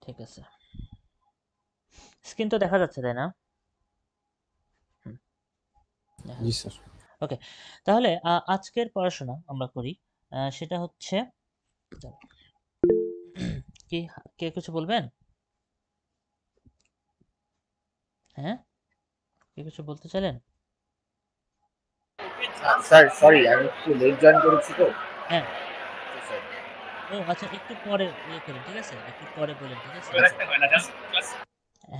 ঠিক আছে, স্ক্রিন তো দেখা যাচ্ছে তাই না? দেখা জি যাচ্ছে। স্যার। ওকে, তাহলে আজকের পড়াশোনা আমরা করি। সেটা হচ্ছে কি, কে কিছু বলবেন? হ্যাঁ, কে কিছু বলতে চাইলেন? স্যার সরি, আমি একটু লেট জয়েন করেছি তো। হ্যাঁ, স্যার, ও আচ্ছা, একটু পরে ইয়ে করেন, ঠিক আছে, একটু পরে বলেন, ঠিক আছে।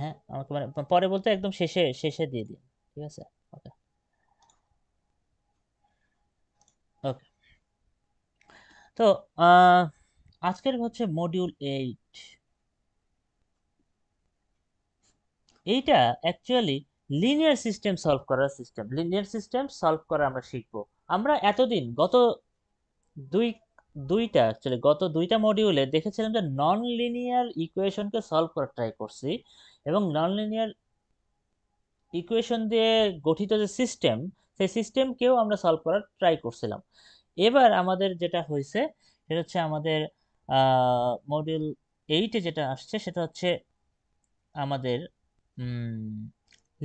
হ্যাঁ, আমাকে মানে পরে বলতে একদম শেষে শেষে দিয়ে দিন, ঠিক আছে। ওকে ওকে, তো আজকের হচ্ছে মডিউল 8। এইটা অ্যাকচুয়ালি লিনিয়ার সিস্টেম সলভ করার সিস্টেম, লিনিয়ার সিস্টেম সলভ করা আমরা শিখবো। আমরা এতদিন গত দুই দুইটা অ্যাকচুয়ালি গত দুইটা মডিউলে দেখেছিলাম যে নন লিনিয়ার ইকুয়েশনকে সলভ করার ট্রাই করছি, এবং নন লিনিয়ার ইকুয়েশন দিয়ে গঠিত যে সিস্টেম, সেই সিস্টেমকেও আমরা সলভ করার ট্রাই করছিলাম। এবার আমাদের যেটা হয়েছে সেটা হচ্ছে আমাদের মডিউল 8-এ যেটা আসছে সেটা হচ্ছে আমাদের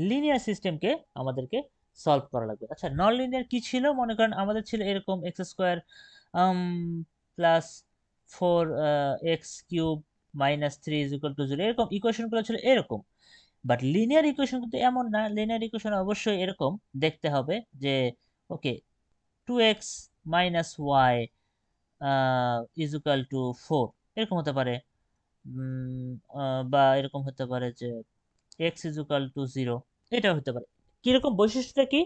লিনিয়ার সিস্টেমকে আমাদেরকে সলভ করা লাগবে। আচ্ছা, নন লিনিয়ার কি ছিল? মনে করেন আমাদের ছিল এরকম এক্স স্কোয়ার প্লাস 4x³ -3 = 0, এরকম ইকুয়েশনগুলো ছিল এরকম। বাট লিনিয়ার ইকুয়েশন কিন্তু এমন না। লিনিয়ার ইকুয়েশন অবশ্যই এরকম দেখতে হবে যে ওকে 2x - y = 4, এরকম হতে পারে। বা এরকম হতে পারে যে x = 0, এটা হতে পারে। কিরকম বৈশিষ্ট্যটা কি?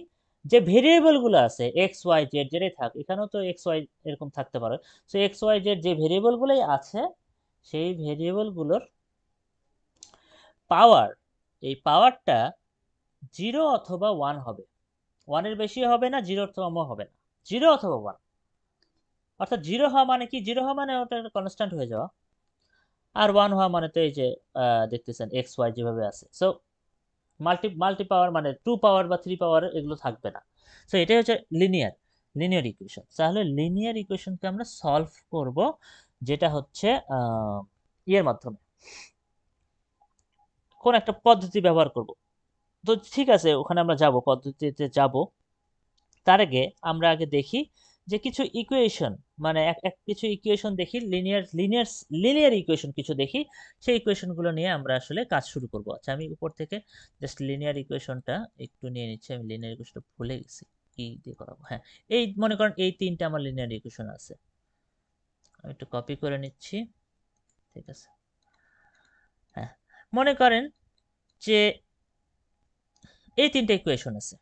যে ভেরিয়েবল গুলো আছে এক্স ওয়াই জেড যেটাই থাক, এখানেও তো এক্স ওয়াই এরকম থাকতে পারে। সো এক্স ওয়াই জেড যে ভেরিয়েবল গুলোই আছে, সেই ভেরিয়েবল গুলোর পাওয়ার, এই পাওয়ারটা 0 অথবা 1 হবে। 1 এর বেশি হবে না, 0 অথবা কমও হবে না, 0 অথবা 1। অর্থাৎ 0 হওয়া মানে কি? 0 হওয়া মানে ওটা একটা কনস্ট্যান্ট হয়ে যাওয়া, আর 1 হওয়া মানে তো এই যে দেখতেছেন এক্স ওয়াই যেভাবে আছে। সো মাল্টি মাল্টি পাওয়ার মানে 2 পাওয়ার বা 3 পাওয়ার এগুলো থাকবে না। সো এটাই হচ্ছে লিনিয়ার লিনিয়ার ইকুয়েশন। তাহলে লিনিয়ার ইকুয়েশনকে আমরা সলভ করব যেটা হচ্ছে ইয়ের মাধ্যমে, কোন একটা পদ্ধতি ব্যবহার করব। তো ঠিক আছে, ওখানে আমরা যাব, পদ্ধতিতে যাব। তার আগে আমরা আগে দেখি যে কিছু ইকুয়েশন, মানে এক এক কিছু ইকুয়েশন দেখি, লিনিয়ার লিনিয়ার লিনিয়ার ইকুয়েশন কিছু দেখি। সেই ইকুয়েশনগুলো নিয়ে আমরা আসলে কাজ শুরু করব। আচ্ছা, আমি উপর থেকে জাস্ট লিনিয়ার ইকুয়েশনটা একটু নিয়ে নিচ্ছি। আমি লিনিয়ার ইকুয়েশনটা ভুলে গেছি কি দিয়ে করাবো। হ্যাঁ, এই মনে করেন এই তিনটা আমার লিনিয়ার ইকুয়েশন আছে, আমি একটু কপি করে নিচ্ছি, ঠিক আছে। হ্যাঁ, মনে করেন যে এই তিনটা ইকুয়েশন আছে,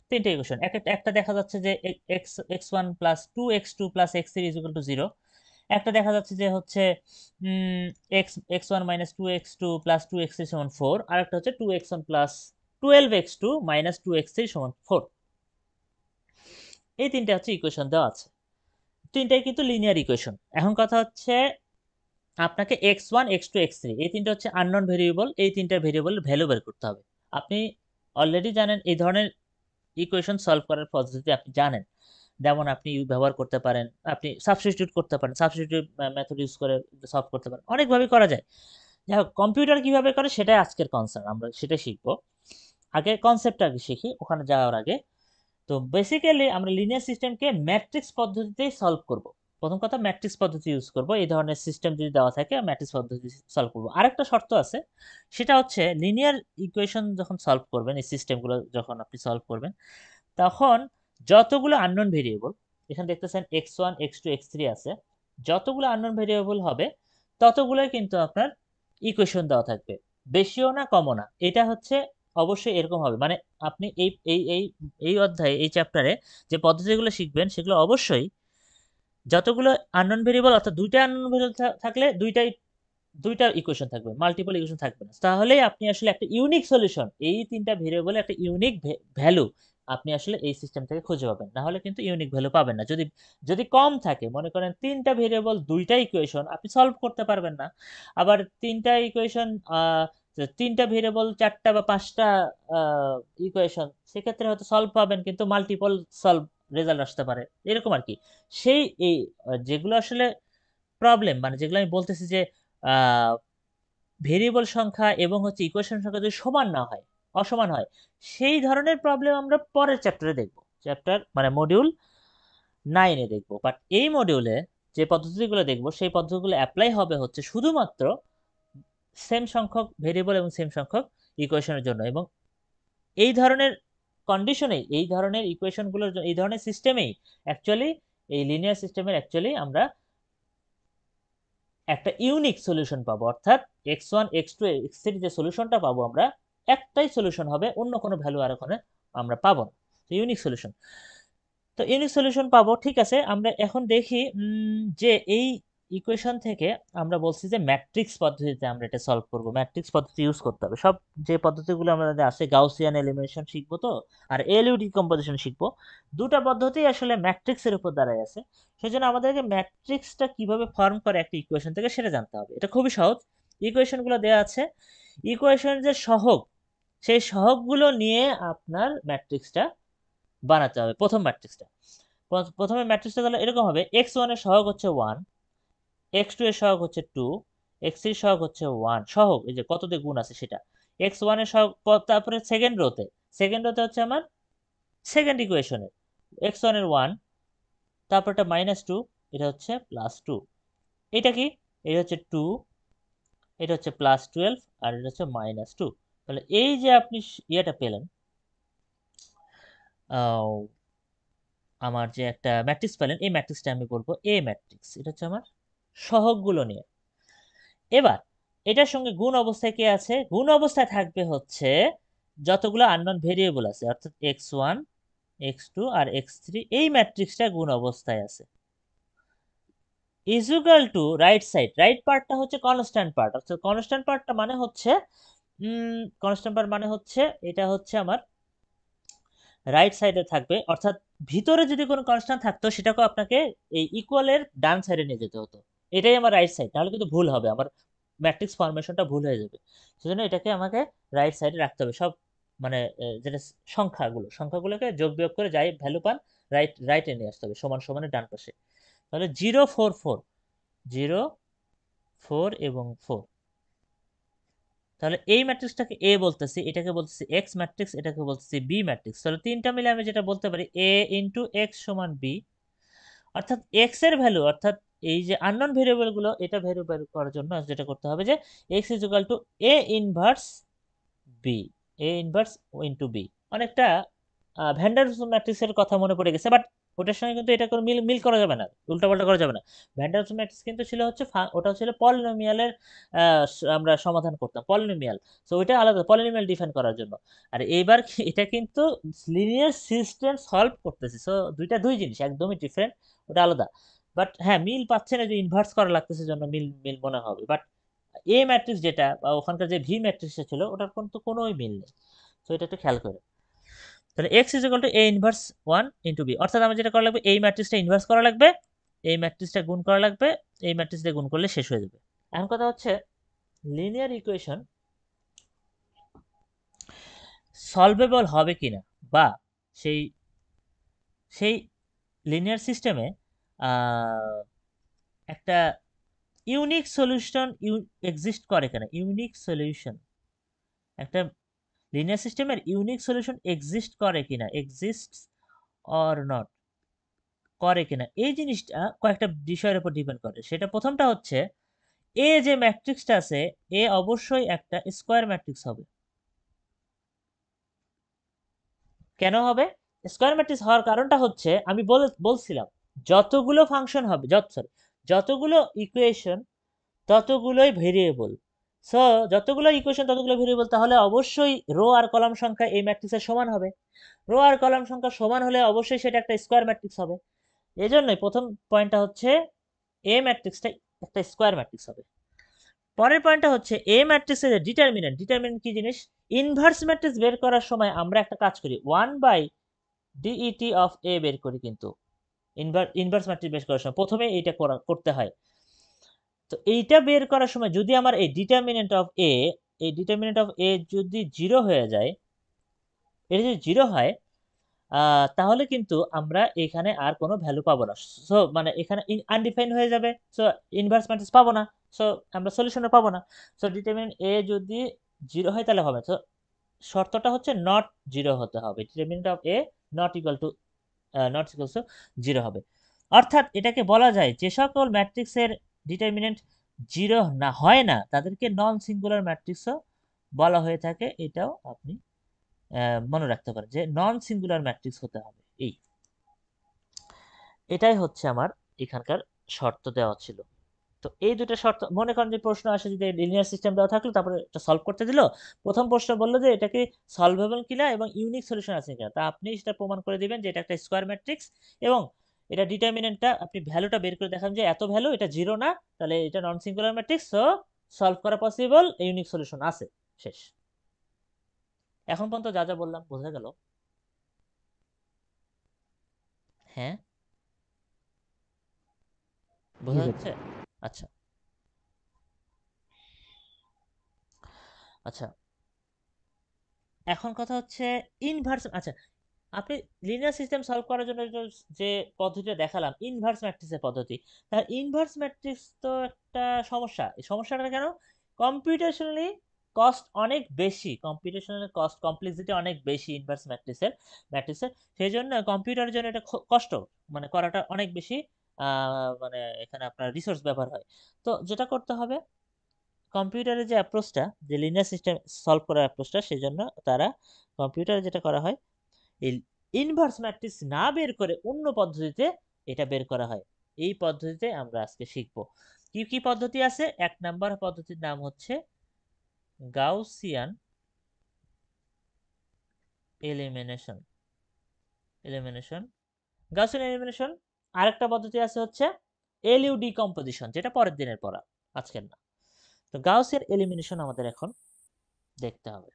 তিনটা ইকুয়েশন। একটা দেখা যাচ্ছে যে x1 + 2x2 + x3 = 0। একটা দেখা যাচ্ছে যে হচ্ছে x1 - 2x2 + 2x3 = 4। আর একটা হচ্ছে 2x1 + 12x2 - 2x3 = 4। এই তিনটা হচ্ছে ইকুয়েশন দেওয়া আছে, তিনটাই কিন্তু লিনিয়ার ইকুয়েশন। এখন কথা হচ্ছে আপনাকে x1 x2 x3 এই তিনটা হচ্ছে আননোন ভেরিয়েবল, এই তিনটা ভেরিয়েবলের ভ্যালু বের করতে হবে। আপনি অলরেডি জানেন এই ধরনের ইকুয়েশন সলভ করার পদ্ধতি আপনি জানেন। যেমন আপনি ব্যবহার করতে পারেন, আপনি সাবস্টিটিউট করতে পারেন, সাবস্টিটিউট মেথড ইউজ করে সলভ করতে পারেন, অনেকভাবে করা যায়। যাই হোক, কম্পিউটার কিভাবে করে সেটাই আজকের কনসার্ন, আমরা সেটাই শিখবো। আগে কনসেপ্টটা আগে শিখি ওখানে যাওয়ার আগে। তো বেসিক্যালি আমরা লিনিয়ার সিস্টেমকে ম্যাট্রিক্স পদ্ধতিতেই সলভ করব। প্রথম কথা, ম্যাট্রিক্স পদ্ধতি ইউজ করব। এই ধরনের সিস্টেম যদি দেওয়া থাকে ম্যাট্রিক্স পদ্ধতি সলভ করব। আরেকটা শর্ত আছে, সেটা হচ্ছে লিনিয়ার ইকুয়েশন যখন সলভ করবেন, এই সিস্টেমগুলো যখন আপনি সলভ করবেন, তখন যতগুলো আননোন ভেরিয়েবল, এখানে দেখতেছেন x1 x2 x3 আছে, যতগুলো আননোন ভেরিয়েবল হবে ততগুলোই কিন্তু আপনার ইকুয়েশন দেওয়া থাকবে, বেশিও না কমও না। এটা হচ্ছে অবশ্যই এরকম হবে। মানে আপনি এই এই এই এই অধ্যায়ে, এই চ্যাপ্টারে যে পদ্ধতিগুলো শিখবেন সেগুলো অবশ্যই যতগুলো আননোন ভেরিয়েবল, অর্থাৎ দুইটা আননোন ভেরিয়েবল থাকলে দুইটা ইকুয়েশন থাকবে, মাল্টিপল ইকুয়েশন থাকবে না। তাহলেই আপনি আসলে একটা ইউনিক সলিউশন, এই তিনটা ভেরিয়েবলে একটা ইউনিক ভ্যালু আপনি আসলে এই সিস্টেম থেকে খুঁজে পাবেন। না হলে কিন্তু ইউনিক ভ্যালু পাবেন না। যদি যদি কম থাকে, মনে করেন তিনটা ভেরিয়েবল দুইটা ইকুয়েশন, আপনি সলভ করতে পারবেন না। আবার তিনটা ইকুয়েশন, তিনটা ভেরিয়েবল চারটা বা পাঁচটা ইকুয়েশন, সেক্ষেত্রে হয়তো সলভ পাবেন কিন্তু মাল্টিপল সলভ রেজাল্ট আসতে পারে, এরকম আর কি। সেই এই যেগুলো আসলে প্রবলেম, মানে যেগুলো আমি বলতেছি যে ভেরিয়েবল সংখ্যা এবং হচ্ছে ইকুয়েশন সংখ্যা যদি সমান না হয়, অসমান হয়, সেই ধরনের প্রবলেম আমরা পরের চ্যাপ্টারে দেখব, চ্যাপ্টার মানে মডিউল 9-এ দেখব। বাট এই মডিউলে যে পদ্ধতিগুলো দেখব সেই পদ্ধতিগুলো অ্যাপ্লাই হবে হচ্ছে শুধুমাত্র সেম সংখ্যক ভেরিয়েবল এবং সেম সংখ্যক ইকুয়েশনের জন্য। এবং এই ধরনের কন্ডিশনেই, এই ধরনের ইকুয়েশনগুলোর, এই ধরনের সিস্টেমেই অ্যাকচুয়ালি, এই লিনিয়ার সিস্টেমের অ্যাকচুয়ালি আমরা একটা ইউনিক সলিউশন পাবো। অর্থাৎ x1 x2 x3 যে সলিউশনটা পাবো আমরা, একটাই সলিউশন হবে, অন্য কোনো ভ্যালু আর ওখানে আমরা পাবো না। তো ইউনিক সলিউশন, তো ইউনিক সলিউশন পাবো। ঠিক আছে, আমরা এখন দেখি যে এই ইকুয়েশন থেকে আমরা বলছি যে ম্যাট্রিক্স পদ্ধতিতে আমরা এটা সলভ করব। ম্যাট্রিক্স পদ্ধতি ইউজ করতে হবে। সব যে পদ্ধতিগুলো আমাদের আছে, গাউসিয়ান এলিমিনেশন শিখবো তো, আর এলইউ ডিকম্পোজিশন শিখবো, দুটা পদ্ধতি আসলে ম্যাট্রিক্সের উপর দাঁড়ায় আছে। সেজন্য আমাদেরকে ম্যাট্রিক্সটা কিভাবে ফর্ম করে একটা ইকুয়েশন থেকে সেটা জানতে হবে। এটা খুবই সহজ। ইকুয়েশনগুলো দেওয়া আছে, ইকুয়েশন যে সহগ, সেই সহগগুলো নিয়ে আপনার ম্যাট্রিক্সটা বানাতে হবে। প্রথম ম্যাট্রিক্সটা, প্রথমে ম্যাট্রিক্সটা তাহলে এরকম হবে: x1 এর সহগ হচ্ছে 1, x2 এর সহগ হচ্ছে 2, x3 এর সহগ হচ্ছে 1। সহগ এই যে কত দিয়ে গুণ আছে সেটা। x1 এর সহগ, তারপরে সেকেন্ড রোতে হচ্ছে আমার সেকেন্ড ইকুয়েশনের x1 এর 1, তারপরটা -2, এটা হচ্ছে +2। এটা কি? এটা হচ্ছে 2, এটা হচ্ছে +12, আর এটা হচ্ছে -2। তাহলে এই যে আপনি ইয়েটা পেলেন, আমার যে একটা ম্যাট্রিক্স পেলেন, এই ম্যাট্রিক্সটা আমি বলবো এ ম্যাট্রিক্স। এটা হচ্ছে আমার সহগগুলো নিয়ে। এবার এটার সঙ্গে গুণ অবস্থায় কে আছে? গুণ অবস্থায় থাকবে হচ্ছে যতগুলো আননোন ভেরিয়েবল আছে, অর্থাৎ x1 x2 আর x3, এই ম্যাট্রিক্সটা গুণ অবস্থায় আছে। Equal to right side, right পার্টটা হচ্ছে কনস্ট্যান্ট পার্ট। অর্থাৎ কনস্ট্যান্ট পার্টটা মানে হচ্ছে কনস্ট্যান্ট পার্ট মানে হচ্ছে এটা হচ্ছে আমার রাইট সাইডে থাকবে। অর্থাৎ ভিতরে যদি কোনো কনস্ট্যান্ট থাকতো সেটাকে আপনাকে এই ইকুয়ালের ডান সাইডে নিয়ে যেতে হতো। এটাই আমার রাইট সাইড, তাহলে কিন্তু ভুল হবে, আমার ম্যাট্রিক্স ফরমেশনটা ভুল হয়ে যাবে। সেজন্য এটাকে আমাকে রাইট সাইডে রাখতে হবে। সব মানে যেটা সংখ্যাগুলোকে যোগ বিয়োগ করে যাই ভ্যালু পান, রাইটে নিয়ে আসতে হবে, সমান সমানের ডান পাশে। তাহলে 0 4 4, 0 4 এবং 4। তাহলে এই ম্যাট্রিক্সটাকে এ বলতেছি, এটাকে বলতেছি এক্স ম্যাট্রিক্স, এটাকে বলতেছি বি ম্যাট্রিক্স। তাহলে তিনটা মিলে আমি যেটা বলতে পারি, এ ইন্টু এক্স সমান বি। অর্থাৎ এক্স এর ভ্যালু, অর্থাৎ এই যে আননোন ভেরিয়েবল গুলো, এটা ভ্যালু বের করার জন্য যেটা করতে হবে যে x is equal to A inverse B, A inverse into B. অনেকটা ভ্যান্ডারস ম্যাট্রিক্সের কথা মনে পড়ে গেছে, বাট ওটার সঙ্গে কিন্তু এটা কোনো মিল মিল করা যাবে না, উল্টাপাল্টা করা যাবে না। ভ্যান্ডারস ম্যাট্রিক্স কিন্তু ছিল হচ্ছে ওটা ছিল পলিনোমিয়ালের, আমরা সমাধান করতাম পলিনোমিয়াল। সো ওইটা আলাদা, পলিনোমিয়াল ডিফাইন করার জন্য। আর এইবার এটা কিন্তু লিনিয়ার সিস্টেম সলভ করতেছি। সো দুই জিনিস একদমই ডিফারেন্ট, ওটা আলাদা। বাট হ্যাঁ, মিল পাচ্ছেন, এই যে ইনভার্স করা লাগতেছে জন্য মিল মিল মনে হবে। বাট এ ম্যাট্রিক্স যেটা বা ওখানকার যে ভি ম্যাট্রিক্সটা ছিল, ওটার কিন্তু কোনোই মিল নেই। তো এটা একটু খেয়াল করে। তাহলে x is equal to A inverse 1 into B. অর্থাৎ আমার যেটা করা লাগবে, এই ম্যাট্রিক্সটা ইনভার্স করা লাগবে, এই ম্যাট্রিক্সটা গুণ করা লাগবে, এই ম্যাট্রিক্স দিয়ে গুণ করলে শেষ হয়ে যাবে। এখন কথা হচ্ছে লিনিয়ার ইকুয়েশন সলভেবল হবে কিনা, বা সেই সেই লিনিয়ার সিস্টেমে একটা ইউনিক সলিউশন এক্সিস্ট করে কিনা। ইউনিক সলিউশন, একটা লিনিয়ার সিস্টেমের ইউনিক সলিউশন এক্সিস্ট করে কিনা, এক্সিস্ট অর নট করে কিনা, এই জিনিসটা কয়েকটা বিষয়ের উপর ডিপেন্ড করে। সেটা প্রথমটা হচ্ছে, এ যে ম্যাট্রিক্সটা আছে, এ অবশ্যই একটা স্কোয়ার ম্যাট্রিক্স হবে। কেন হবে? স্কোয়ার ম্যাট্রিক্স হওয়ার কারণটা হচ্ছে, আমি বলছিলাম যতগুলো ফাংশন হবে, যতগুলো ইকুয়েশন ততগুলোই ভেরিয়েবল। সো যতগুলো ইকুয়েশন ততগুলো ভেরিয়েবল, তাহলে অবশ্যই রো আর কলাম সংখ্যা এই ম্যাট্রিক্সের সমান হবে। রো আর কলাম সংখ্যা সমান হলে অবশ্যই সেটা একটা স্কোয়ার ম্যাট্রিক্স হবে। এজন্যই প্রথম পয়েন্টটা হচ্ছে এ ম্যাট্রিক্সটা একটা স্কোয়ার ম্যাট্রিক্স হবে। পরের পয়েন্টটা হচ্ছে এ ম্যাট্রিক্সের ডিটারমিনেন্ট কি জিনিস? ইনভার্স ম্যাট্রিক্স বের করার সময় আমরা একটা কাজ করি, 1/det অফ এ বের করি। কিন্তু ইনভার্স ম্যাট্রিক্স বের করার সময় প্রথমে এইটা করতে হয়। তো এইটা বের করার সময় যদি আমার এই ডিটারমিনেন্ট অফ এ, এই ডিটারমিনেন্ট অফ এ যদি 0 হয়ে যায়, এটা যদি 0 হয়, তাহলে কিন্তু আমরা এখানে আর কোনো ভ্যালু পাবো না। সো মানে এখানে আনডিফাইন হয়ে যাবে, সো ইনভার্স ম্যাট্রিক্স পাবো না, সো আমরা সলিউশনে পাবো না। সো ডিটারমিনেন্ট এ যদি 0 হয় তাহলে হবে। তো শর্তটা হচ্ছে নট 0 হতে হবে, determinant of A not equal to 0 হবে। অর্থাৎ এটাকে বলা যায় যে সকল ম্যাট্রিক্সের ডিটারমিনেন্ট 0 না হয় না তাদেরকে নন সিঙ্গুলার ম্যাট্রিক্সও বলা হয়ে থাকে। এটাও আপনি মনে রাখতে পারেন যে নন সিঙ্গুলার ম্যাট্রিক্স হতে হবে। এটাই হচ্ছে আমার এখানকার শর্ত দেওয়া ছিল। তো এই দুটো শর্ত, মনে করেন যে প্রশ্ন আসে যদি লিনিয়ার সিস্টেম দেওয়া থাকলো, তারপরে এটা সলভ করতে দিল, প্রথম প্রশ্ন বললো যে এটাকে সলভেবল কিনা এবং ইউনিক সলিউশন আছে কিনা, তা আপনি সেটা প্রমাণ করে দিবেন যে এটা একটা স্কোয়ার ম্যাট্রিক্স এবং এটা ডিটারমিনেন্টটা আপনি ভ্যালুটা বের করে দেখান যে এত ভ্যালু, এটা 0 না, তাহলে এটা non singular matrix, so solve করা পসিবল, ইউনিক সলিউশন আছে, শেষ। এখন পর্যন্ত যা যা বললাম বোঝা গেল? হ্যাঁ, বোঝা যাচ্ছে? আচ্ছা আচ্ছা, এখন কথা হচ্ছে ইনভার্স। আচ্ছা, আপনি লিনিয়ার সিস্টেম সলভ করার জন্য যে পদ্ধতিটা দেখালাম ইনভার্স ম্যাট্রিক্সের পদ্ধতি, তার ইনভার্স ম্যাট্রিক্স তো একটা সমস্যা। এই সমস্যাটা কেন? কম্পিউটেশনালি কস্ট অনেক বেশি, কম্পিউটেশনাল কস্ট কমপ্লেক্সিটি অনেক বেশি ইনভার্স ম্যাট্রিক্সের সেই জন্য কম্পিউটারের জন্য এটা কষ্ট, মানে করাটা অনেক বেশি, মানে এখানে আপনার রিসোর্স ব্যবহার হয়। তো যেটা করতে হবে, কম্পিউটারের যে অ্যাপ্রোচটা, যে লিনিয়ার সিস্টেম সলভ করার অ্যাপ্রোচটা, সেই জন্য তারা কম্পিউটারে যেটা করা হয়, এই ইনভার্স ম্যাট্রিক্স না বের করে অন্য পদ্ধতিতে এটা বের করা হয়। এই পদ্ধতিতে আমরা আজকে শিখব। কি কি পদ্ধতি আছে? এক নাম্বার পদ্ধতির নাম হচ্ছে Gaussian elimination. Elimination Gaussian elimination. আরেকটা পদ্ধতি আছে হচ্ছে এলইউ ডিকম্পোজিশন, যেটা পরের দিনের পড়া, আজকের না। তো গাউসিয়ান এলিমিনেশন আমাদের এখন দেখতে হবে।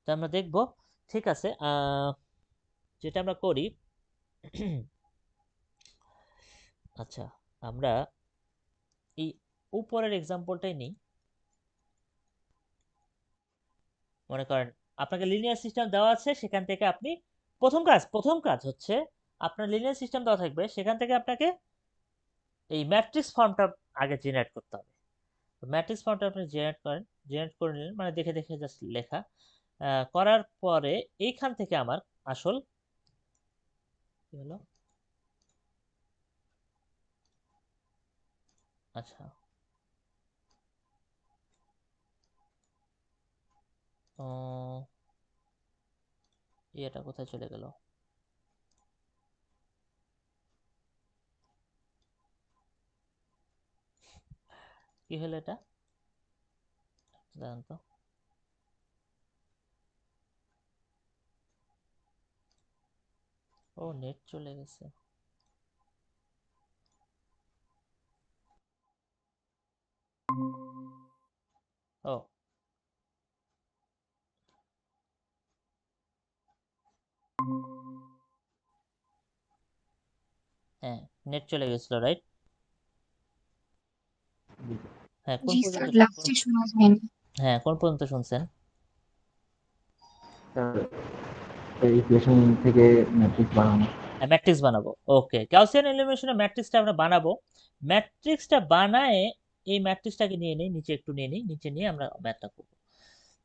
তো আমরা দেখব, ঠিক আছে, যেটা আমরা করি আচ্ছা, আমরা এই উপরের এক্সাম্পলটাই নিই। মনে করেন আপনাকে লিনিয়ার সিস্টেম দেওয়া আছে, সেখান থেকে আপনি প্রথম কাজ হচ্ছে, আপনার লিনিয়ার সিস্টেম দেওয়া থাকবে, সেখান থেকে আপনাকে এই ম্যাট্রিক্স ফর্মটা আগে জেনারেট করতে হবে। ম্যাট্রিক্স ফর্মটা আপনি জেনারেট করে নিলেন, মানে দেখে দেখে জাস্ট লেখা, করার পরে এইখান থেকে আমার আসল কি হলো, আচ্ছা, এটা কোথায় চলে গেল? কি হলো এটা, জানেন তো? ও, নেট চলে গেছে। ও, হ্যাঁ, নেট চলে গেছিল, রাইট? হ্যাঁ, কোন জি স্যার, পর্যন্ত লাস্টে শোনা যায়নি। হ্যাঁ, কোন পর্যন্ত শুনছেন? ইকুয়েশন থেকে ম্যাট্রিক্স বানানো। ম্যাট্রিক্স বানাবো, ওকে। গাউসিয়ান এলিমিনেশনে ম্যাট্রিক্সটা আমরা বানাবো। ম্যাট্রিক্সটা বানায় এই ম্যাট্রিক্সটাকে নিয়ে নেই, নিচে একটু নিয়ে নিই, নিচে নিয়ে আমরা ম্যাথটা করব।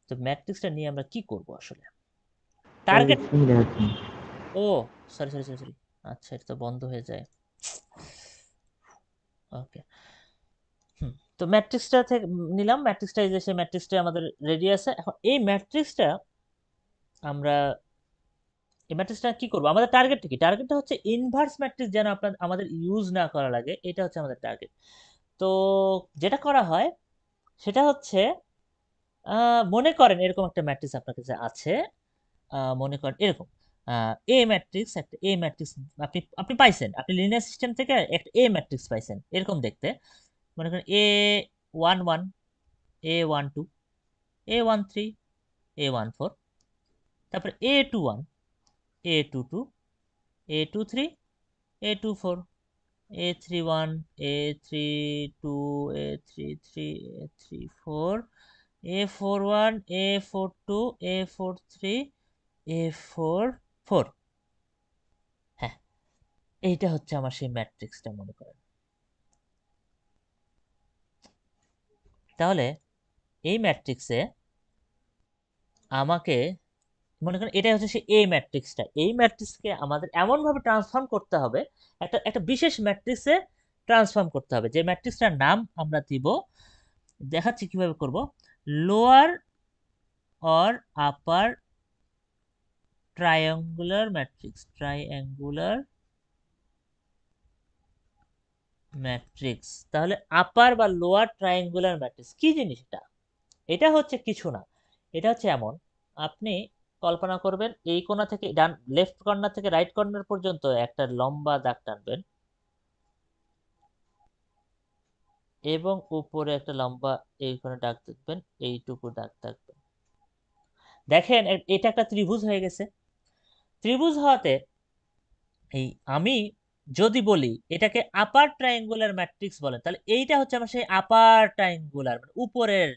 তো ম্যাট্রিক্সটা নিয়ে আমরা কি করব আসলে? টার্গেট, স্ক্রিন দেখাচ্ছি। ও সরি সরি সরি সরি, আচ্ছা, এটা তো বন্ধ হয়ে যায়, ওকে। তো ম্যাট্রিক্সটা থেকে নিলাম, ম্যাট্রিক্সটা এই যে সেই ম্যাট্রিক্সটা আমাদের রেডি আছে। এখন এই ম্যাট্রিক্সটা আমরা, এই ম্যাট্রিক্সটা কি করবো? আমাদের টার্গেটটা কি? টার্গেটটা হচ্ছে ইনভার্স ম্যাট্রিক্স যেন আমাদের ইউজ না করা লাগে, এটা হচ্ছে আমাদের টার্গেট। তো যেটা করা হয় সেটা হচ্ছে, মনে করেন এরকম একটা ম্যাট্রিক্স আপনার কাছে আছে, মনে করেন এরকম এ ম্যাট্রিক্স, একটা এ ম্যাট্রিক্স আপনি আপনি পাইছেন, আপনি লিনিয়ার সিস্টেম থেকে একটা এ ম্যাট্রিক্স পাইছেন এরকম দেখতে। মনে করেন A11, A12, A13, A14, তারপরে A21, A22, A23, A24, A31, A32, A33, A34, A41, A42, A43, A4 4। হ্যাঁ, এইটা হচ্ছে আমার সেই ম্যাট্রিক্সটা মনে করেন। তাহলে এই ম্যাট্রিক্সে আমাকে মনে করেন এটা হচ্ছে সেই এ ম্যাট্রিক্সটা, এই ম্যাট্রিক্সকে আমাদের এমনভাবে ট্রান্সফর্ম করতে হবে, একটা একটা বিশেষ ম্যাট্রিক্সে ট্রান্সফর্ম করতে হবে, যে ম্যাট্রিক্সটার নাম আমরা দিব, দেখাচ্ছি কিভাবে করব, lower or upper triangular matrix. তাহলে আপার বা লোয়ার ট্রায়াঙ্গুলার ম্যাট্রিক্স কি জিনিস এটা? এটা হচ্ছে কিছু না, এটা হচ্ছে এমন, আপনি কল্পনা করবেন এই কোণা থেকে ডান লেফট কর্নার থেকে রাইট কর্নার পর্যন্ত একটা লম্বা দাগ টানবেন এবং উপরে একটা লম্বা এইখানে দাগ দেখবেন, এইটুকু দাগ থাকবে। দেখেন এটা একটা ত্রিভুজ হয়ে গেছে। ত্রিভুজ হওয়াতে এই আমি যদি বলি এটাকে আপার ট্রায়াঙ্গুলার ম্যাট্রিক্স বলে, তাহলে এইটা হচ্ছে আমার সেই আপার ট্রায়াঙ্গুলার, মানে উপরের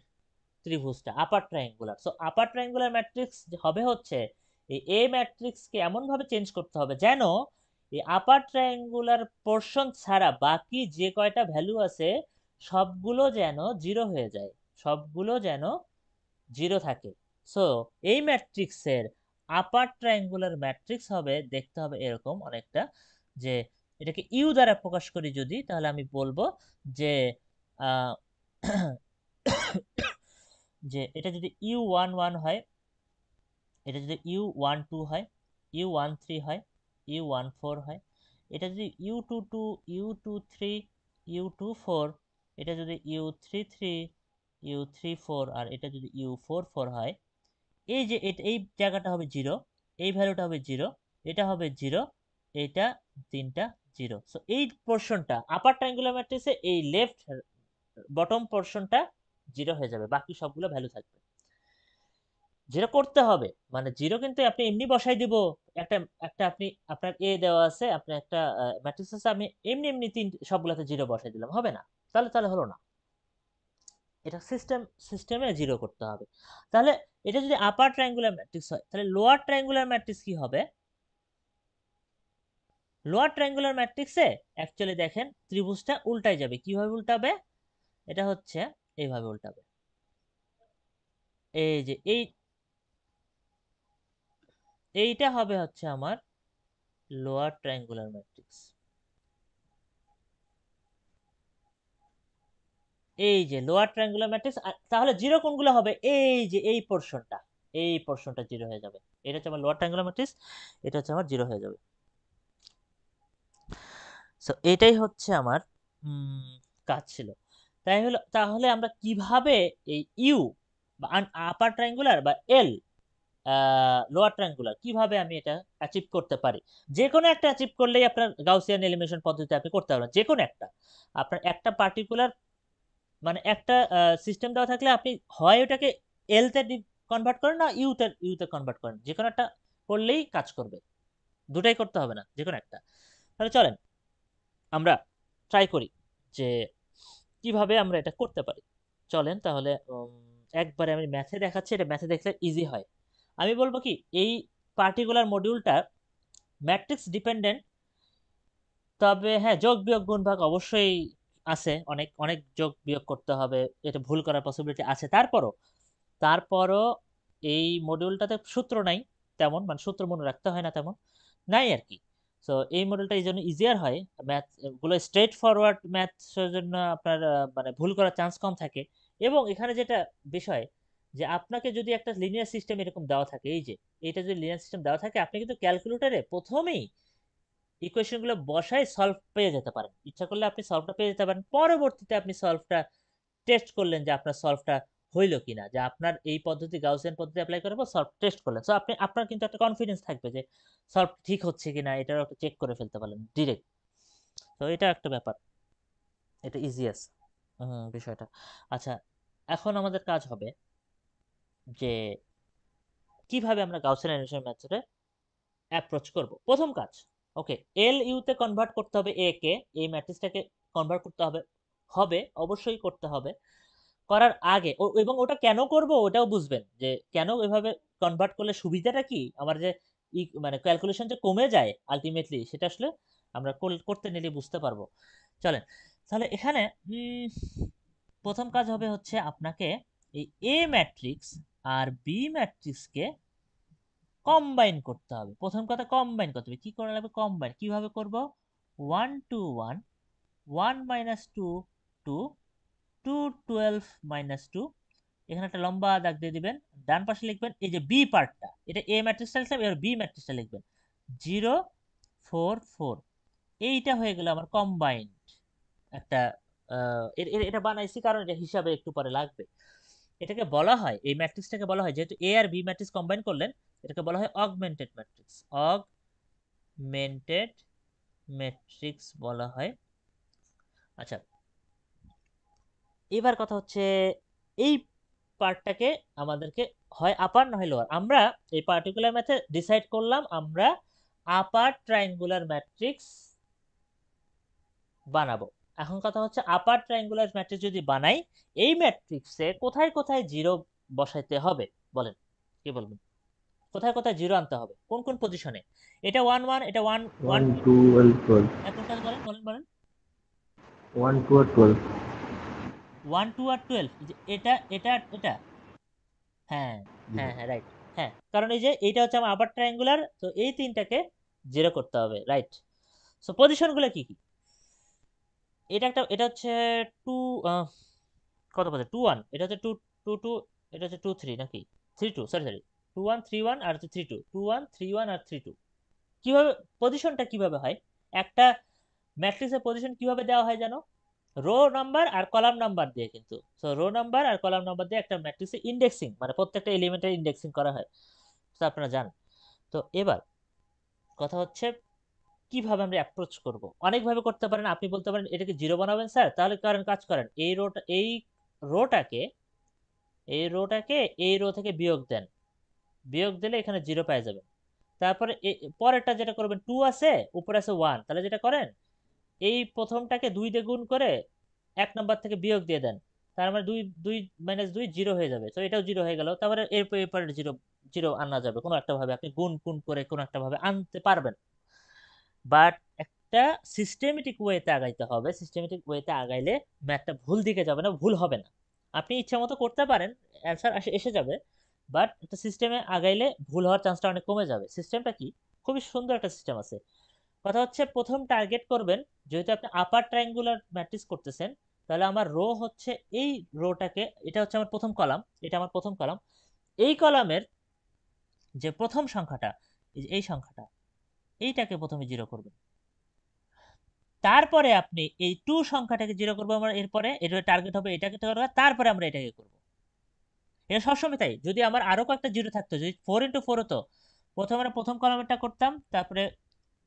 ত্রিভুজটা আপার ট্রায়াঙ্গুলার। সো আপার ট্রায়াঙ্গুলার ম্যাট্রিক্স হবে হচ্ছে এই এ ম্যাট্রিক্সকে এমন ভাবে চেঞ্জ করতে হবে যেন এই আপার ট্রায়াঙ্গুলার পোর্শন ছাড়া বাকি যে কয়টা ভ্যালু আছে সবগুলো যেন জিরো হয়ে যায়, সবগুলো যেন জিরো থাকে। সো এই ম্যাট্রিক্সের আপার ট্রায়াঙ্গুলার ম্যাট্রিক্স হবে, দেখতে হবে এরকম অনেকটা, যে এটাকে ইউ দ্বারা প্রকাশ করি যদি, তাহলে আমি বলবো যে আহ, যে এটা যদি U11 হয়, এটা যদি U12 হয়, U13 হয়, U14 হয়, এটা যদি U22, U23, U24, এটা যদি U33, U34, আর এটা যদি U44 হয়, এই যে এই জায়গাটা হবে জিরো, এই ভ্যালুটা হবে জিরো, এটা হবে জিরো, এটা তিনটা জিরো। সো এই পোর্শনটা আপার ট্রায়াঙ্গুলার ম্যাট্রিক্সে এই লেফট বটম পোর্শনটা জিরো হয়ে যাবে, বাকি সবগুলো ভ্যালু থাকবে। জিরো করতে হবে মানে জিরো কিন্তু আপনি এমনি বসাই দিব, একটা একটা আপনি আপনার এ দেওয়া আছে, আপনার একটা ম্যাট্রিক্স আছে, আমি এমনি এমনি সবগুলোতে জিরো বসাই দিলাম, হবে না, তাহলে তাহলে হলো না, এটা সিস্টেমে জিরো করতে হবে। তাহলে এটা যদি আপার ট্রায়াঙ্গুলার ম্যাট্রিক্স হয়, তাহলে লোয়ার ট্রায়াঙ্গুলার ম্যাট্রিক্স কি হবে? লোয়ার ট্রায়াঙ্গুলার ম্যাট্রিক্সে অ্যাকচুয়ালি দেখেন ত্রিভুজটা উল্টাই যাবে। কিভাবে উল্টাবে? এটা হচ্ছে এইভাবে উল্টাবে, এই যে এইটা হবে হচ্ছে আমার লোয়ার ট্রায়াঙ্গুলার ম্যাট্রিক্স। এই যে লোয়ার ট্রায়াঙ্গুলার ম্যাট্রিক্স, তাহলে জিরো কোনগুলো হবে? এই যে এই পোর্শনটা জিরো হয়ে যাবে। এটা হচ্ছে আমার লোয়ার ট্রায়াঙ্গুলার ম্যাট্রিক্স, এটা হচ্ছে আমার জিরো হয়ে যাবে। সো এটাই হচ্ছে আমার কাজ ছিল। তাহলে আমরা কিভাবে এই ইউ বা আপার ট্রায়াঙ্গুলার বা এল লোয়ার ট্রায়াঙ্গুলার কিভাবে আমি এটা অ্যাচিভ করতে পারি? যে কোনো একটা অ্যাচিভ করলেই আপনার গাউসিয়ান এলিমিনেশন পদ্ধতি আপনি করতে পারবেন, যে কোনো একটা। আপনার একটা পার্টিকুলার মানে একটা সিস্টেম দেওয়া থাকলে আপনি হয় ওটাকে এল তে কনভার্ট করেন না ইউতে কনভার্ট করেন, যে কোনো একটা করলেই কাজ করবে, দুটাই করতে হবে না, যে কোনো একটা। তাহলে চলেন আমরা ট্রাই করি যে কিভাবে আমরা এটা করতে পারি। চলেন তাহলে একবারে আমি ম্যাথে দেখাচ্ছি, এটা ম্যাথে দেখলে ইজি হয়। আমি বলবো কি, এই পার্টিকুলার মডিউলটা ম্যাট্রিক্স ডিপেন্ডেন্ট, তবে হ্যাঁ যোগ বিয়োগ গুণ ভাগ অবশ্যই আছে, অনেক অনেক যোগ বিয়োগ করতে হবে, এটা ভুল করার পসিবিলিটি আছে। তারপরও এই মডিউলটাতে সূত্র নাই তেমন, মানে সূত্র মনে রাখতে হয় না তেমন, নাই আর কি। সো এই মডিউলটা এই জন্য ইজিয়ার হয়, ম্যাথ গুলো স্ট্রেট ফরওয়ার্ড ম্যাথের জন্য আপনার মানে ভুল করার চান্স কম থাকে। এবং এখানে যেটা বিষয়, যে আপনাকে যদি একটা লিনিয়ার সিস্টেম এরকম দেওয়া থাকে, এই যে এটা যদি লিনিয়ার সিস্টেম দেওয়া থাকে, আপনি কিন্তু ক্যালকুলেটরে প্রথমেই ইকুয়েশনগুলো বসায় সলভ পেয়ে যেতে পারেন, ইচ্ছা করলে আপনি সলভটা পেয়ে যেতে পারেন, পরবর্তীতে আপনি সলভটা টেস্ট করলেন যে আপনার সলভটা হইলো কিনা, যে আপনার এই পদ্ধতি গাউসিয়ান পদ্ধতি অ্যাপ্লাই করার পর সলভ টেস্ট করলেন, সো আপনি আপনার কিন্তু একটা কনফিডেন্স থাকবে যে সলভ ঠিক হচ্ছে কিনা, এটাও একটা চেক করে ফেলতে পারলেন ডিরেক্ট। তো এটা একটা ব্যাপার, এটা ইজিয়েস্ট বিষয়টা। আচ্ছা, এখন আমাদের কাজ হবে যে কিভাবে আমরা গাউসিয়ান এলিমিনেশন মেথডে অ্যাপ্রোচ করব। প্রথম কাজ, ওকে, এল ইউতে কনভার্ট করতে হবে, এ কে এই ম্যাট্রিক্সটাকে কনভার্ট করতে হবে, অবশ্যই করতে হবে। করার আগে এবং ওটা কেন করব ওটাও বুঝবেন, যে কেন এভাবে কনভার্ট করলে সুবিধাটা কি, আমার যে মানে ক্যালকুলেশন যে কমে যায় আলটিমেটলি, সেটা আসলে আমরা করতে নিলে বুঝতে পারবো। চলেন তাহলে এখানে প্রথম কাজ হবে হচ্ছে আপনাকে এই এ ম্যাট্রিক্স আর বি ম্যাট্রিক্সকে কম্বাইন করতে হবে। প্রথম কথা কম্বাইন করতে হবে। কি করা লাগবে? কম্বাইন। কিভাবে করব? 1 2 1, 1 মাইনাস 2 2, 2 12 মাইনাস 2, এখানে একটা লম্বা দাগ দিয়ে দিবেন। ডান পাশে লিখবেন এই যে বি পার্টটা, এটা এ ম্যাট্রিক্সটা লিখলাম, এবার বি ম্যাট্রিক্সটা লিখবেন 0 4 4। এইটা হয়ে গেল আমার কম্বাইন্ড একটা। এটা বানাইছি কারণ এটা হিসাবে একটু পরে লাগবে। এটাকে বলা হয়, এই ম্যাট্রিক্সটাকে বলা হয়, যেহেতু এ আর বি ম্যাট্রিক্স কম্বাইন করলেন, এটাকে বলা হয় অগমেন্টেড ম্যাট্রিক্স। অগমেন্টেড ম্যাট্রিক্স বলা হয়। আচ্ছা, এবার কথা হচ্ছে এই পার্টটাকে আমাদেরকে হয় আপার না হয় লোয়ার। আমরা এই পার্টিকুলার ম্যাথে ডিসাইড করলাম আমরা আপার ট্রায়াঙ্গুলার ম্যাট্রিক্স বানাবো। এখন কথা হচ্ছে আপার ট্রায়াঙ্গুলার ম্যাট্রিক্স যদি বানাই, এই ম্যাট্রিক্সে কোথায় কোথায় জিরো বসাইতে হবে বলেন, কি বলবেন? কোথায় কোথায় জিরো আনতে হবে, কোন কোন পজিশনে? এটা 1 1, এটা 1 1 1 2। 2 12 12, কোন কাজ বলেন বলেন বলেন। 1 2 আর 12। 1 2 আর 12, এটা এটা এটা। হ্যাঁ হ্যাঁ হ্যাঁ, রাইট। হ্যাঁ, কারণ এই যে এইটা হচ্ছে আমার আপার ট্রায়াঙ্গুলার, তো এই তিনটাকে জিরো করতে হবে, রাইট। সো পজিশনগুলো কি কি? এটা হচ্ছে টু, কত পজিশন? 2 1, এটা হচ্ছে 2 2 2, এটা হচ্ছে 2 3 নাকি 3 2, সরি সরি, 2 1 3 1 আর হচ্ছে 3 2, 2 1 3 1 আর 3 2। কিভাবে পজিশনটা কিভাবে হয়? একটা ম্যাট্রিক্সের পজিশন কিভাবে দেওয়া হয় জানো? রো নাম্বার আর কলাম নাম্বার দিয়ে। কিন্তু সো রো নাম্বার আর কলাম নাম্বার দিয়ে একটা ম্যাট্রিক্সে ইন্ডেক্সিং, মানে প্রত্যেকটা এলিমেন্টের ইন্ডেক্সিং করা হয়, তো আপনারা জানেন। তো এবার কথা হচ্ছে কিভাবে আমরা অ্যাপ্রোচ করব। অনেকভাবে করতে পারেন। আপনি বলতে পারেন এটাকে জিরো বানাবেন স্যার, তাহলে করেন, কাজ করেন, রোটাকে এই রোটাকে এই রো থেকে বিয়োগ দেন, বিয়োগ দিলে এখানে জিরো পেয়ে যাবেন। তারপরে পরেরটা যেটা করবেন, 2 আছে উপরে আছে 1, তাহলে যেটা করেন এই প্রথমটাকে 2 দিয়ে গুণ করে 1 নাম্বার থেকে বিয়োগ দিয়ে দেন, তার মানে 2 2 মাইনাস 2 জিরো হয়ে যাবে, তো এটাও জিরো হয়ে গেল। তারপরে এরপরে জিরো জিরো আনা যাবে, কোনো একটা ভাবে আপনি গুণ গুণ করে কোনো একটা ভাবে আনতে পারবেন। বাট একটা সিস্টেমেটিক ওয়েতে আগাইতে হবে। সিস্টেমেটিক ওয়েতে আগাইলে ম্যাথটা ভুল দিকে যাবে না, ভুল হবে না। আপনি ইচ্ছা মতো করতে পারেন, অ্যান্সার এসে যাবে, বাট একটা সিস্টেমে আগাইলে ভুল হওয়ার চান্সটা অনেক কমে যাবে। সিস্টেমটা কি? খুবই সুন্দর একটা সিস্টেম আছে। কথা হচ্ছে প্রথম টার্গেট করবেন, যেহেতু আপনি আপার ট্রায়াঙ্গুলার ম্যাট্রিক্স করতেছেন, তাহলে আমার রো হচ্ছে এই রোটাকে, এটা হচ্ছে আমার প্রথম কলাম, এটা আমার প্রথম কলাম। এই কলামের যে প্রথম সংখ্যাটা, এই সংখ্যাটা, এইটাকে প্রথমে জিরো করবেন। তারপরে আপনি এই 2 সংখ্যাটাকে জিরো করবো আমরা, এরপরে এটা টার্গেট হবে এটাকে করবো, তারপরে আমরা এটাকে করবো। এটা সবসময় তাই। যদি আমার আরো কয়েকটা জিরো থাকতো, যদি 4 ইন্টু 4 হতো, প্রথমে আমরা প্রথম কলামটা করতাম, তারপরে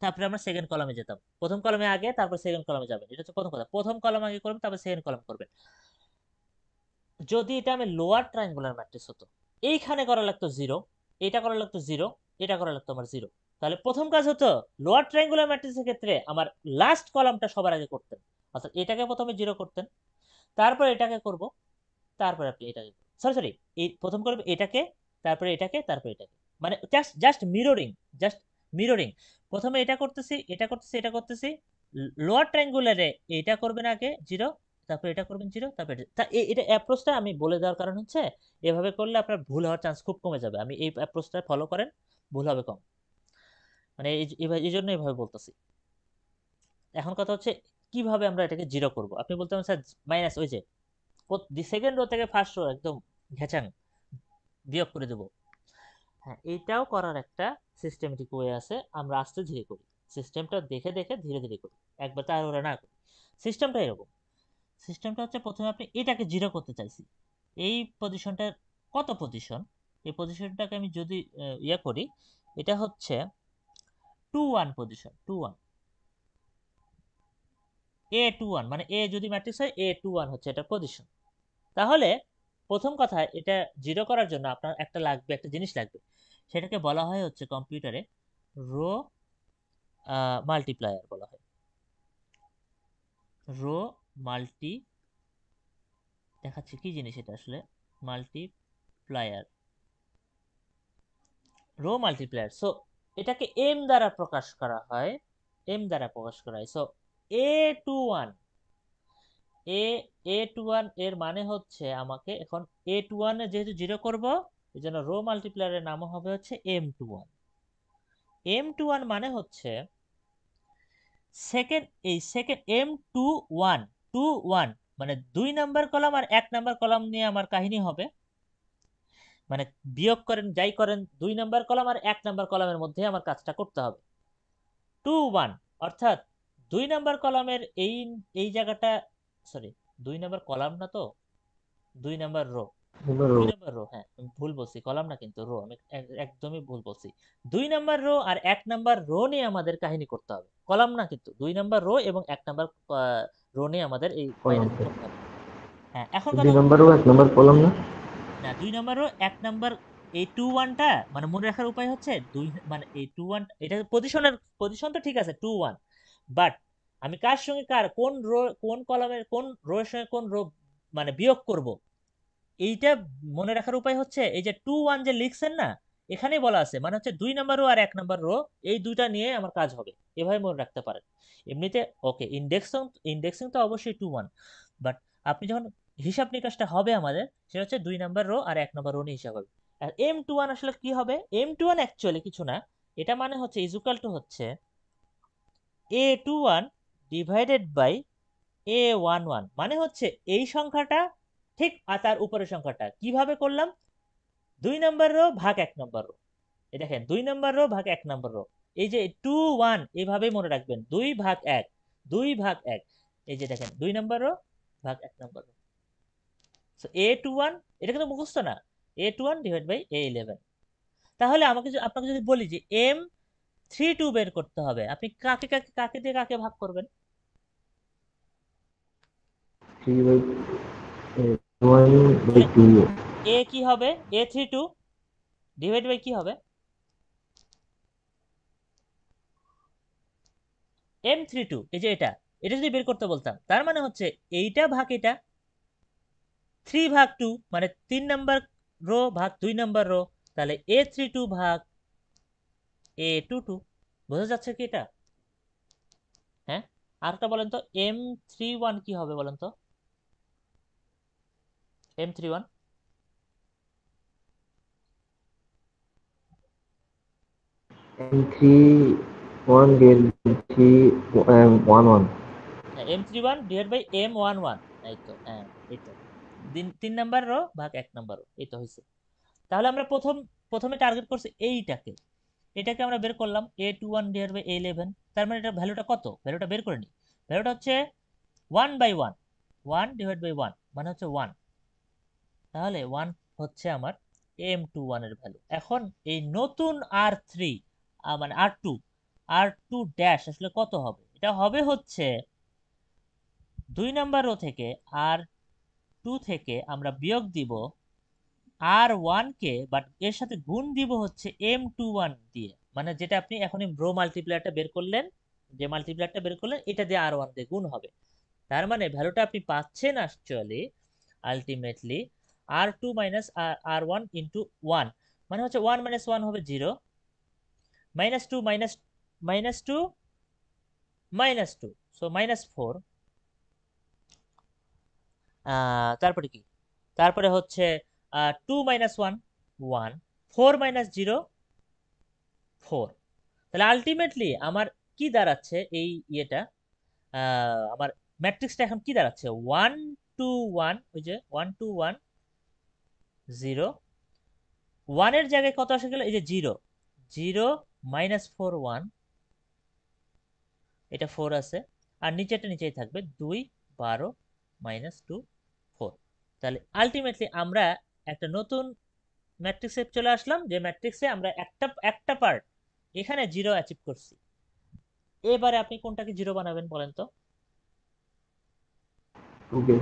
তারপরে আমরা সেকেন্ড কলামে যেতাম। প্রথম কলামে আগে, তারপর সেকেন্ড কলামে যাবেন, এটা হচ্ছে প্রথম কথা। প্রথম কলাম আগে করবেন, তারপর সেকেন্ড কলাম করবেন। যদি এটা আমি লোয়ার ট্রায়াঙ্গুলার ম্যাট্রিক্স হতো, এইখানে করা লাগতো জিরো, এটা করা লাগতো জিরো, এটা করা লাগতো আমার জিরো। তাহলে প্রথম কাজ হতো লোয়ার ট্রায়াঙ্গুলার ম্যাট্রিক্সের ক্ষেত্রে আমার লাস্ট কলামটা সবার আগে করতেন, অর্থাৎ এটাকে প্রথমে জিরো করতেন, তারপর এটাকে করব, তারপরে আপনি এটাকে, সরি সরি, এই প্রথম করবে এটাকে, তারপরে এটাকে, তারপরে এটাকে, মানে just just mirroring, just mirroring. প্রথমে এটা করতেছি, এটা করতেছি, এটা করতেছি, লোয়ার ট্রায়াঙ্গুলারে এটা করবেন আগে জিরো, তারপর এটা করবেন জিরো, তারপর এটা অ্যাপ্রোচটা আমি বলে দেওয়ার কারণ হচ্ছে এভাবে করলে আপনার ভুল হওয়ার চান্স খুব কমে যাবে। আমি এই অ্যাপ্রোচটা ফলো করেন, ভুল হবে কম, মানে এই জন্য এইভাবে বলতেছি। এখন কথা হচ্ছে কিভাবে আমরা এটাকে জিরো করব। আপনি বলতে পারেন স্যার মাইনাস, ওই যে সেকেন্ড রো থেকে ফার্স্ট রো একদম ঘেচাং বিয়োগ করে দেবো। হ্যাঁ, এইটাও করার একটা সিস্টেমেটিক ওয়ে আছে, আমরা আস্তে ধীরে করি, সিস্টেমটা দেখে দেখে ধীরে ধীরে করি, একবার তার ওরা না করি। সিস্টেমটা এরকম। সিস্টেমটা হচ্ছে প্রথমে আপনি এটাকে জিরো করতে চাইছি, এই পজিশনটার কত পজিশন, এই পজিশনটাকে আমি যদি ইয়ে করি, এটা হচ্ছে 2 1 পজিশন, 2 1, A21, মানে এ যদি ম্যাট্রিক্স হয় A21 হচ্ছে এটা পজিশন। তাহলে প্রথম কথা, এটা জিরো করার জন্য আপনার একটা লাগবে, একটা জিনিস লাগবে, সেটাকে বলা হয় হচ্ছে কম্পিউটারে রো মাল্টিপ্লায়ার বলা হয়। রো মাল্টি, দেখাচ্ছি কি জিনিস এটা আসলে, মাল্টিপ্লায়ার। Row multiplier. সো এটাকে এম দ্বারা প্রকাশ করা হয়, এম দ্বারা প্রকাশ করা হয়। So A two one, A A two one এর মানে হচ্ছে আমাকে এখন এ টু ওয়ান যেহেতু জিরো করব, এই জন্য রো মাল্টিপ্লায়ারের নাম হবে হচ্ছে M two one. M two one মানে হচ্ছে second M two one, two one মানে 2 নাম্বার কলাম আর 1 নাম্বার কলাম নিয়ে আমার কাহিনী হবে। মানে বিয়োগ করেন যাই করেন, 2 নাম্বার কলাম আর 1 নাম্বার কলামের মধ্যে আমার কাজটা করতে হবে। 2 1 অর্থাৎ 2 নাম্বার কলামের এই এই জায়গাটা, সরি 2 নাম্বার কলাম না তো, 2 নাম্বার রো, এবার 2 নাম্বার রো, হ্যাঁ আমি ভুল বলছি, কলাম না কিন্তু রো, আমি একদমই ভুল বলছি। 2 নাম্বার রো আর 1 নাম্বার রো নিয়ে আমাদের কাহিনী করতে হবে, কলাম না কিন্তু, 2 নাম্বার রো এবং 1 নাম্বার রো নিয়ে আমাদের এই কলাম কাহিনীটা করতে হবে। হ্যাঁ এখন কথা 2 নাম্বারও 1 নাম্বার কলাম না। না, 2 নাম্বার রো 1 নাম্বার, এই 2 1টা মানে মনে রাখার উপায় হচ্ছে দুই মানে এই 2 1, এটা পজিশন তো ঠিক আছে 2 1, বাট আমি কার সঙ্গে কার, কোন রো কোন কলামের কোন রো এর সঙ্গে কোন রো মানে বিয়োগ করব, এইটা মনে রাখার উপায় হচ্ছে এই যে 2 1 যে লিখছেন না, এখানেই বলা আছে মানে হচ্ছে 2 নাম্বার রো আর 1 নাম্বার রো, এই দুইটা নিয়ে আমার কাজ হবে, এভাবে মনে রাখতে পারেন। এমনিতে ওকে, ইন্ডেক্সিং তো অবশ্যই 2 1, বাট আপনি যখন হিসাব নিকাশটা হবে আমাদের, সেটা হচ্ছে 2 নাম্বার রো আর 1 নাম্বার রো নিয়ে হিসাব হবে। আর M21 আসলে কি হবে, M21 অ্যাকচুয়ালি কিছু না, এটা মানে হচ্ছে ইকুয়াল টু হচ্ছে A21 ডিভাইডেড বাই A11, মানে হচ্ছে এই সংখ্যাটা ঠিক আর তার উপরের সংখ্যাটা কিভাবে করলাম, 2 নাম্বার রো ভাগ 1 নাম্বার রো, এই দেখেন 2 নাম্বার রো ভাগ 1 নাম্বার রো, এই যে 2 1 এইভাবেই মনে রাখবেন, 2 ভাগ 1, 2 ভাগ 1, এই যে দেখেন 2 নাম্বার রো ভাগ 1 নাম্বার রো। সো A21 এটা কিন্তু মুখস্থ না, A21 ডিভাইড বাই A11। তাহলে আপনাকে যদি বলি যে M32 বের করতে হবে, আপনি কাকে কাকে কাকে দিয়ে কাকে ভাগ করবেন? 3/1/2। এ কি হবে, A32 ডিভাইড বাই কি হবে, M32, এই যে এটা, এটা যদি বের করতে বলতাম তার মানে হচ্ছে এইটা ভাগ এটা, 3/2 মানে 3 নাম্বার রো ভাগ 2 নাম্বার রো, তাহলে A32 ভাগ A22। বোঝা যাচ্ছে কি এটা? হ্যাঁ, আরেকটা বলেন তো, M31 কি হবে বলেন তো, M31 M31 / 3 11। হ্যাঁ, M31 ডিভাইড বাই M11, এই তো, হ্যাঁ এই তো, 3 নাম্বার রো ভাগ 1 নাম্বার রো, এই তো হয়েছে। তাহলে আমরা প্রথমে টার্গেট করছি এইটাকে, এটাকে আমরা বের করলাম A21 ডিভাইড বাই A11, তার মানে এটা ভ্যালুটা কত, ভ্যালুটা বের করে নিই, ভ্যালুটা হচ্ছে 1/1, 1 ডিভাইড বাই 1 মানে হচ্ছে 1, তাহলে 1 হচ্ছে আমার M21 এর ভ্যালু। এখন এই নতুন R3 মানে R2 ড্যাশ আসলে কত হবে, এটা হবে হচ্ছে 2 নাম্বার রো থেকে R2 থেকে আমরা বিয়োগ দিব R1 কে, বাট এর সাথে গুণ দিব হচ্ছে M21 দিয়ে, মানে যেটা আপনি এখনই রো মাল্টিপ্লায়ারটা বের করলেন, যে মাল্টিপ্লায়ারটা বের করলেন এটা দিয়ে R1 দিয়ে গুণ হবে। তার মানে ভ্যালুটা আপনি পাচ্ছেন actually ultimately R2 minus R1 into 1, মানে হচ্ছে 1 মাইনাস 1 হবে 0, মাইনাস 2 মাইনাস 2 মাইনাস 2, সো -4। তারপরে কি, তারপরে হচ্ছে 2 মাইনাস 1 1, 4 মাইনাস 0 4। তাহলে আলটিমেটলি আমার কি দাঁড়াচ্ছে এই ইয়েটা, আমার ম্যাট্রিক্সটা এখন কি দাঁড়াচ্ছে, 1 2 1, ওই যে 1 2 1 0, 1 এর জায়গায় কত আসে গেল, এই যে 0 0 -4 1, এটা 4 আছে, আর নিচেটা নিচেই থাকবে 2 12 -2 4। তাহলে আলটিমেটলি আমরা একটা নতুন ম্যাট্রিক্সে চলে আসলাম, যে ম্যাট্রিক্সে আমরা একটা একটা পার্ট এখানে 0 অ্যাচিভ করছি। এবারে আপনি কোনটাকে 0 বানাবেন বলেন তো, 2 কে।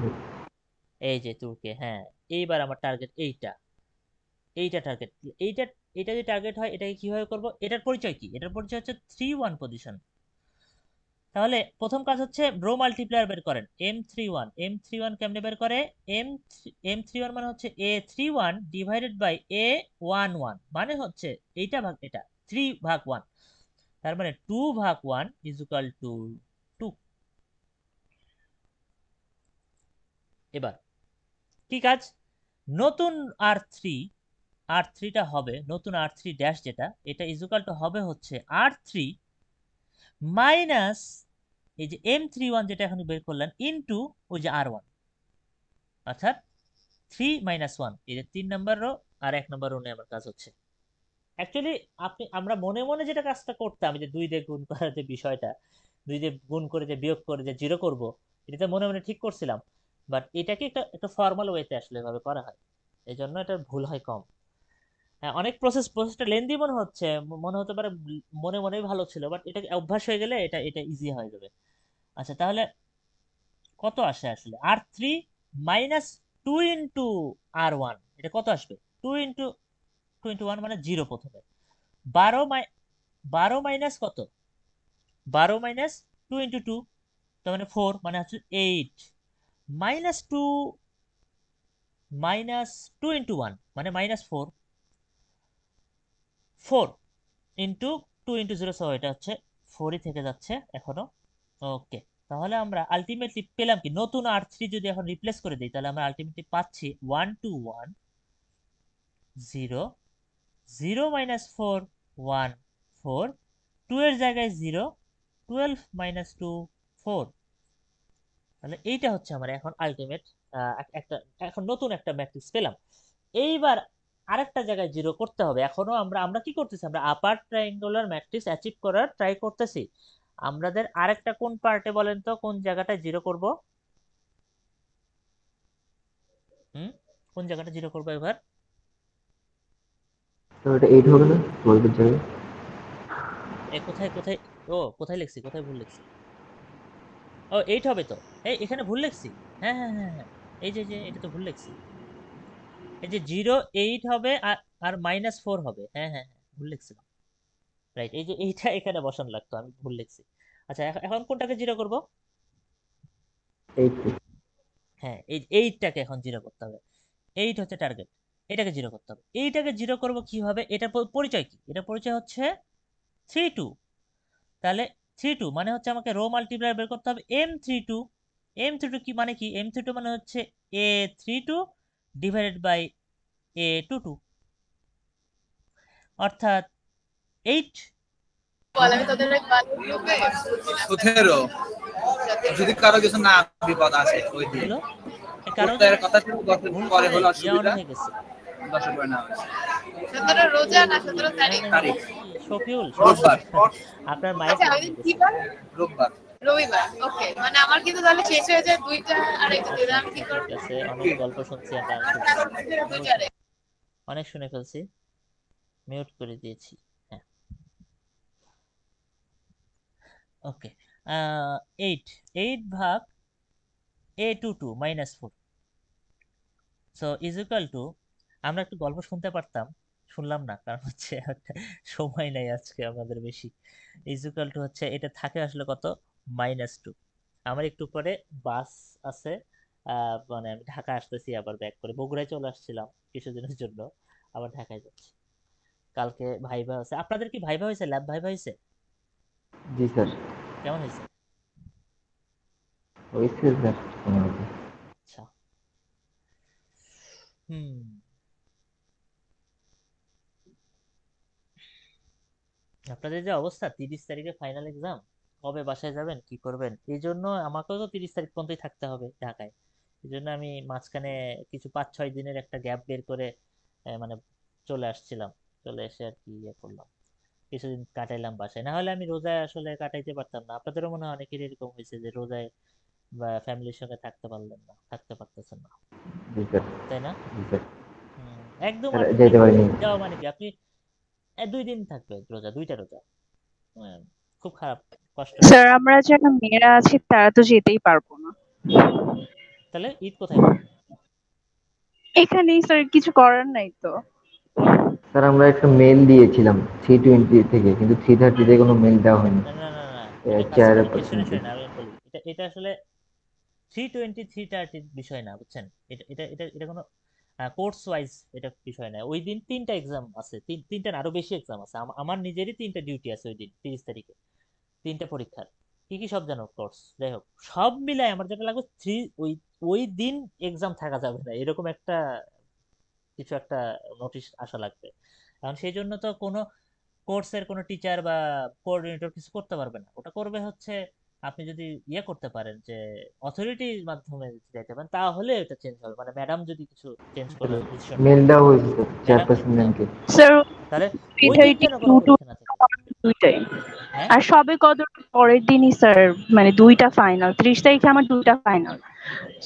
এই যে 2 কে, হ্যাঁ এইবার আমার টার্গেট এইটা, এইটা টার্গেট, এইটা, এটা যদি টার্গেট হয় এটাকে কিভাবে করব, এটার পরিচয় কি, এটার পরিচয় হচ্ছে 3 1 পজিশন। তাহলে প্রথম কাজ হচ্ছে রো মাল্টিপ্লায়ার বের করেন। M31 কেমনে বের করে? M31 মানে হচ্ছে A31 ডিভাইডেড বাই A11 মানে হচ্ছে এইটা ভাগ এটা 3 ভাগ 1, তার মানে 2 ভাগ 1 ইজ ইকুয়াল টু 2। এবার কি কাজ? নতুন R3টা হবে, নতুন R3 ড্যাশ যেটা, এটা ইজ ইকুয়াল টু হবে হচ্ছে R3 মাইনাস এই যে M31 যেটা এখন বের করলেন ইনটু ওই যে R1, অর্থাৎ 3 মাইনাস 1, এই যে 3 নাম্বার রো আর 1 নাম্বার রো নিয়ে আমার কাজ হচ্ছে। অ্যাকচুয়ালি আমরা মনে মনে যেটা কাজটা করতাম, যে 2 দিয়ে গুণ করার যে বিষয়টা, 2 দিয়ে গুণ করে যে বিয়োগ করে যে জিরো করব, এটা মনে মনে ঠিক করছিলাম, বাট এটাকে একটা ফর্মাল ওয়েতে আসলে এভাবে করা হয়, এই জন্য এটা ভুল হয় কম। হ্যাঁ, অনেক প্রসেসটা লেন্দি মনে হচ্ছে, মনে হতে পারে মনে মনেই ভালো ছিল, বাট এটা অভ্যাস হয়ে গেলে এটা এটা ইজি হয়ে যাবে। আচ্ছা, তাহলে কত আসে আসলে? R3 মাইনাস 2 ইন্টু R1, এটা কত আসবে? 2 ইন্টু 1 মানে 0 প্রথমে। 12 মাইনাস কত? 12 মাইনাস 2 ইন্টু 2, তার মানে 4, মানে হচ্ছে 8 মাইনাস 2 ইন্টু 1 মানে মাইনাস 4, 4 ইন্টু 2 ইন্টু 0, সহ এটা হচ্ছে 4ই থেকে যাচ্ছে এখনো। ওকে, তাহলে আমরা আলটিমেটলি পেলাম কি? নতুন R3 যদি এখন রিপ্লেস করে দিই, তাহলে আমরা আলটিমেটলি পাচ্ছি 1 2 1 0 0 মাইনাস 4 1 4, 2 এর জায়গায় 0, 12 মাইনাস 2 4। তাহলে এইটা হচ্ছে আমার এখন আলটিমেট একটা, এখন নতুন একটা ম্যাট্রিক্স পেলাম। এইবার আরেকটা জায়গায় জিরো করতে হবে। এখনো আমরা আমরা কি করতেছি? আমরা আপার ট্রায়াঙ্গুলার ম্যাট্রিক্স অ্যাচিভ করার ট্রাই করতেছি। আমাদের আরেকটা কোন পার্টে বলেন তো, কোন জায়গাটায় জিরো করব? হুম, কোন জায়গাটা জিরো করবো এবার? তো এটা 8 হবে না 12 এর জায়গায়? কোথায় কোথায়? ও, কোথায় লিখছি? কোথায় ভুল লিখছি? ও, 8 হবে তো। এখানে ভুল লিখছি। হ্যাঁ হ্যাঁ হ্যাঁ হ্যাঁ, এই যে যে এটা তো ভুল লিখছি। এই যে 0 8 হবে আর আর -4 হবে। হ্যাঁ হ্যাঁ হ্যাঁ, ভুল লিখছিলাম। রাইট, এই যে এইটা এখানে বসানো লাগতো, আমি ভুল লিখছি। আচ্ছা, এখন কোনটাকে জিরো করব? 8 হ্যাঁ, এই 8টাকে এখন জিরো করতে হবে। 8 হচ্ছে টার্গেট, এটাকে জিরো করতে হবে। এইটাকে জিরো করব কিভাবে? এটা পরিচয় কি? এটা পরিচয় হচ্ছে 3 2। তাহলে 3 2 মানে হচ্ছে আমাকে রো মাল্টিপ্লায়ার বের করতে হবে M32। M32 কি মানে কি? M32 মানে হচ্ছে A32 ডিভাইডেড বাই A22, অর্থাৎ 8। বলে আমি তোদের এক বান্ধবী গ্রুপে 17 যদি কারো কিছু না বিপদ আছে ওই দিন হলো কারণ উত্তরের কথা ছিল 10 ভুল পরে করে হলো ইয়ানো অসুবিধা হয়ে গেছে। 10 পরে না হয়েছে 17 রোজা না 17 না তারিখ না না, তারিখ শফিউল রোববার আপনার মাইক আচ্ছা আমি কি বার রোববার রবিবার ওকে মানে আমার কিন্তু তাহলে শেষ হয়ে যায় 2টা আর এই দুটো আমি কি ঠিক করব আছে, অনেক গল্প শুনছি আমরা, আর শুনছি না। অনেক শুনে ফেলছি, মিউট করে দিয়েছি। হ্যাঁ, ওকে। 8 8 ভাগ A22 -4, so is equal two, আমরা একটু গল্প শুনতে পারতাম, শুনলাম না, কারণ হচ্ছে একটা সময় নাই আজকে আমাদের বেশি। ইজ ইকুয়াল টু হচ্ছে এটা থাকে আসলে কত? -2। আমার একটু পরে বাস আছে, মানে আমি ঢাকা আসতেছি, আবার ব্যাক করে বগুড়ায় চলে আসছিলাম কিছুদিনের জন্য, আবার ঢাকায় যাচ্ছি। কালকে ভাইভা আছে। আপনাদের কি ভাইভা হয়েছে? ল্যাব ভাইভা হয়েছে? জি স্যার, কেমন হয়েছে? হয়েছে স্যার কোনোমতে। আচ্ছা, হুম। আপনাদের যে অবস্থা, 30 তারিখে ফাইনাল এক্সাম, কবে বাসায় যাবেন, কি করবেন? এই জন্য আমাকেও তো 30 তারিখ পর্যন্তই থাকতে হবে ঢাকায়। এই জন্য আমি মাঝখানে কিছু 5 6 দিনের একটা গ্যাপ বের করে মানে চলে আসছিলাম। চলে এসে আর কি ইয়ে করলাম, কিছুদিন কাটাইলাম বাসায়। না হলে আমি রোজায় আসলে কাটাইতে পারতাম না। আপনাদেরও মনে হয় অনেকেরই এরকম হয়েছে যে রোজায় বা ফ্যামিলির সঙ্গে থাকতে পারলেন না, থাকতে পারতেছেন না, জি স্যার, তাই না? জি স্যার। একদম স্যার আপনি যেতে পারিনি। যাওয়া মানে কি, আপনি 2 দিন থাকবে রোজা, 2টা রোজা। খুব খারাপ, কষ্ট। স্যার আমরা যারা মেয়েরা আছি তারা তো যেতেই পারবো না। তাহলে ঈদ কোথায় করবেন? এখানেই স্যার, কিছু করার নাই তো। স্যার আমরা একটা মেল দিয়েছিলাম 320 থেকে, কিন্তু 330 কোনো মেল দেওয়া হয়নি। না না না না, এটা চেয়ার কাস্টমাইজ শুনে পার্সেন্টেজ। শুনে আমি বলি, এটা আসলে 320 330 বিষয় না, বুঝছেন? এটা কোনো কোর্স ওয়াইজ এটা বিষয় না। ওই দিন 3টা এক্সাম আছে, তিনটা না, আরো বেশি এক্সাম আছে। আমার নিজেরই 3টা ডিউটি আছে ওই দিন 30 তারিখে, 3টা পরীক্ষার। কি কি সব জানো কোর্স, যাই হোক সব মিলাই আমার যেটা লাগবে ওই ওই দিন এক্সাম থাকা যাবে না, এরকম একটা কিছু একটা নোটিশ আসা লাগবে। কারণ সেই জন্য তো কোনো কোর্সের কোনো টিচার বা কোঅর্ডিনেটর কিছু করতে পারবে না। ওটা করবে হচ্ছে আপনি যদি ইয়ে করতে পারেন, যে অথরিটির মাধ্যমে যদি যাইতে পারেন, তাহলে এটা চেঞ্জ হবে। মানে ম্যাডাম যদি কিছু চেঞ্জ করার ডিসিশন নেয়, মেল দেওয়া হয়েছে স্যার ম্যাডাম চেয়ারপারসন ম্যামকে। স্যার তাহলে ওই দিন 3:30 যেন টু কোনো টু পরীক্ষা না থাকে। দুইটাই। হ্যাঁ, আর সবে কদর পরের দিনই স্যার, মানে দুইটা ফাইনাল, 30 তারিখে আমার দুইটা ফাইনাল।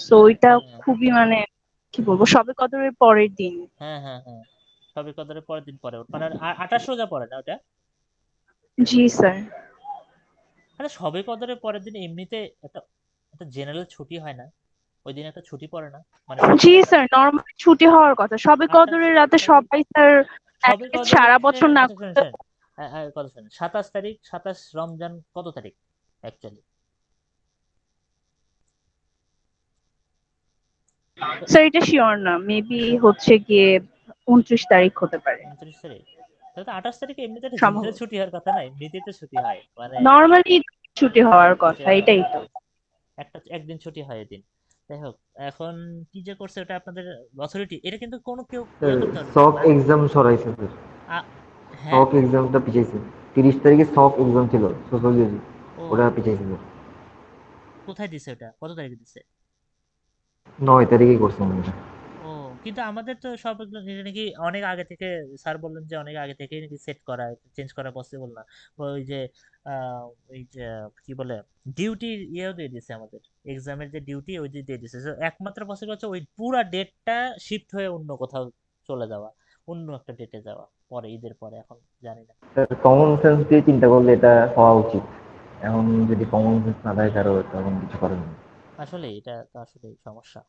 সো ওইটা হ্যাঁ, খুবই মানে কি বলবো, সবে কদরের পরের দিন। হ্যাঁ, হ্যাঁ, হ্যাঁ, সবে কদরের পরের দিন পরে, মানে 28 রোজা পরে না ওটা? জি স্যার। আরে সবে কদরের পরের দিন এমনিতে একটা একটা জেনারেল ছুটি হয় না? ওই দিন একটা ছুটি পড়ে না? মানে জি স্যার, নরমাল ছুটি হওয়ার কথা। সবে আঠাশ কদরের রাতে সবাই স্যার সবে at least কদর সারা হচ্ছে, বছর না আচ্ছা শুনেন করতে। শুনেন, কথা শুনেন, 27 তারিখ, 27 রমজান কত তারিখ অ্যাকচুয়ালি? স্যার এটা শিওর না, মেবি হচ্ছে গিয়ে 29 তারিখ হতে পারে 29 তারিখ? তাহলে তো 28 তারিখে এমনিতে একটা জেনারেল সম্ভবত। ছুটি হওয়ার কথা না? এমনিতেই তো ছুটি হয়, মানে নরমালি ছুটি হওয়ার ছুটি কথা, হওয়ার এটাই কথা, তো। একদিন ছুটি হয় এদিন। যাই হোক, এখন কি যে করছে ওটা আপনাদের অথরিটি, এটা কিন্তু কোনো কেউ স্যার ইয়ে করতে পারবে না। সক এক্সাম সরাইছে স্যার, আ- হ্যাঁ, সক এক্সামটা পিছাইছে। 30 তারিখে সক এক্সাম ছিল সোশ্যোলজি, ওটা ও পিছাইছে স্যার। কোথায় দিছে ওটা, কত তারিখে দিছে? 9 তারিখে করছে মনে হয়। ও, কিন্তু আমাদের তো সব এগুলো এটা নাকি অনেক আগে থেকে, স্যার বললেন যে অনেক আগে থেকেই নাকি সেট করা, চেঞ্জ করা পসিবল না। ওই যে আহ, ওই যে কি বলে, ডিউটি ইয়েও দিয়ে দিছে আমাদের, এক্সামের যে ডিউটি ওই দিয়ে দিছে। So, একমাত্র পসিবল হচ্ছে ওই পুরা ডেটটা শিফট হয়ে অন্য কোথাও চলে যাওয়া, অন্য একটা ডেটে যাওয়া, পরে ঈদের পরে, এখন জানি না। স্যার কমন সেন্স দিয়ে চিন্তা করলে এটা হওয়া উচিত। এখন যদি কমন সেন্স না থাকে কারো, তখন কিছু করার নেই। আসলে এটা তো আসলে সমস্যা,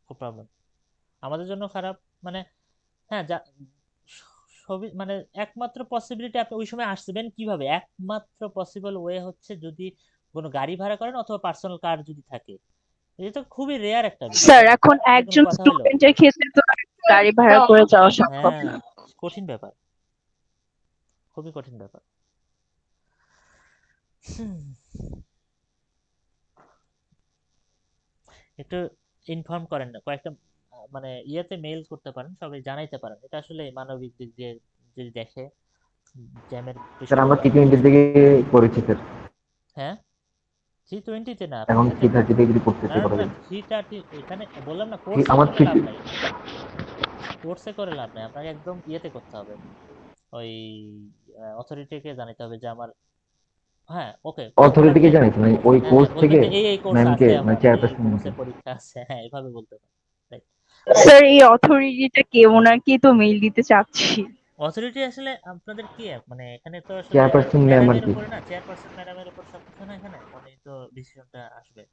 খুব প্রবলেম আমাদের জন্য, খারাপ। মানে হ্যাঁ, যা সবই মানে একমাত্র পসিবিলিটি, আপনি ওই সময় আসবেন কিভাবে, একমাত্র পসিবল ওয়ে হচ্ছে যদি কোনো গাড়ি ভাড়া করেন অথবা পার্সোনাল কার যদি থাকে। এটা তো খুবই রেয়ার একটা বিষয়, স্যার তাই না? এখন এটা কোনো একজন কথা হলো? স্টুডেন্টের ক্ষেত্রে তো আর গাড়ি ভাড়া করে যাওয়া সম্ভব হ্যাঁ, না। কঠিন ব্যাপার, খুবই কঠিন ব্যাপার। হুম, একটু ইনফর্ম করেন না কয়েকটা, মানে ইয়েতে মেইল করতে পারেন, সবাই জানাইতে পারেন। এটা আসলে মানবিক দিক দিয়ে যদি দেখে, জ্যামের স্যার বিষয়টা আমরা তো আসলে T20 থেকে করেছি স্যার, হ্যাঁ, 320-তে না, এখন এতে 330 থেকে যদি না করতেছে না করা না, যাবে। 330 এখানে বললাম না, কোর্সে আমার করে থ্রি, লাভ নাই, কোর্সে করে লাভ নাই, আপনাকে একদম ইয়েতে করতে হবে, ওই অথরিটিকে জানাতে হবে যে আমার, হ্যাঁ ওকে কোর্সটা অথরিটিকে আপনি, জানাইছি মানে ওই হ্যাঁ কোর্স হ্যাঁ, বলবেন থেকে যে এই কোর্স ম্যামকে, আছে মানে আমার, এই চেয়ারপারসন ম্যামকে। কোর্সে পরীক্ষা আছে, হ্যাঁ এভাবে বলতে পারেন। রাইট। স্যার এই অথরিটিটা কে, ওনাকে তো মেইল দিতে চাচ্ছি। অথরিটি আসলে আপনাদের কি মানে এখানে তো আসলে এটা চেয়ারপারসন ম্যাম আর ম্যাডামের কি। উপরে না, চেয়ারপারসন ম্যাডামের উপর সবকিছু না, এখানে উনি তো ডিসিশনটা আসবে,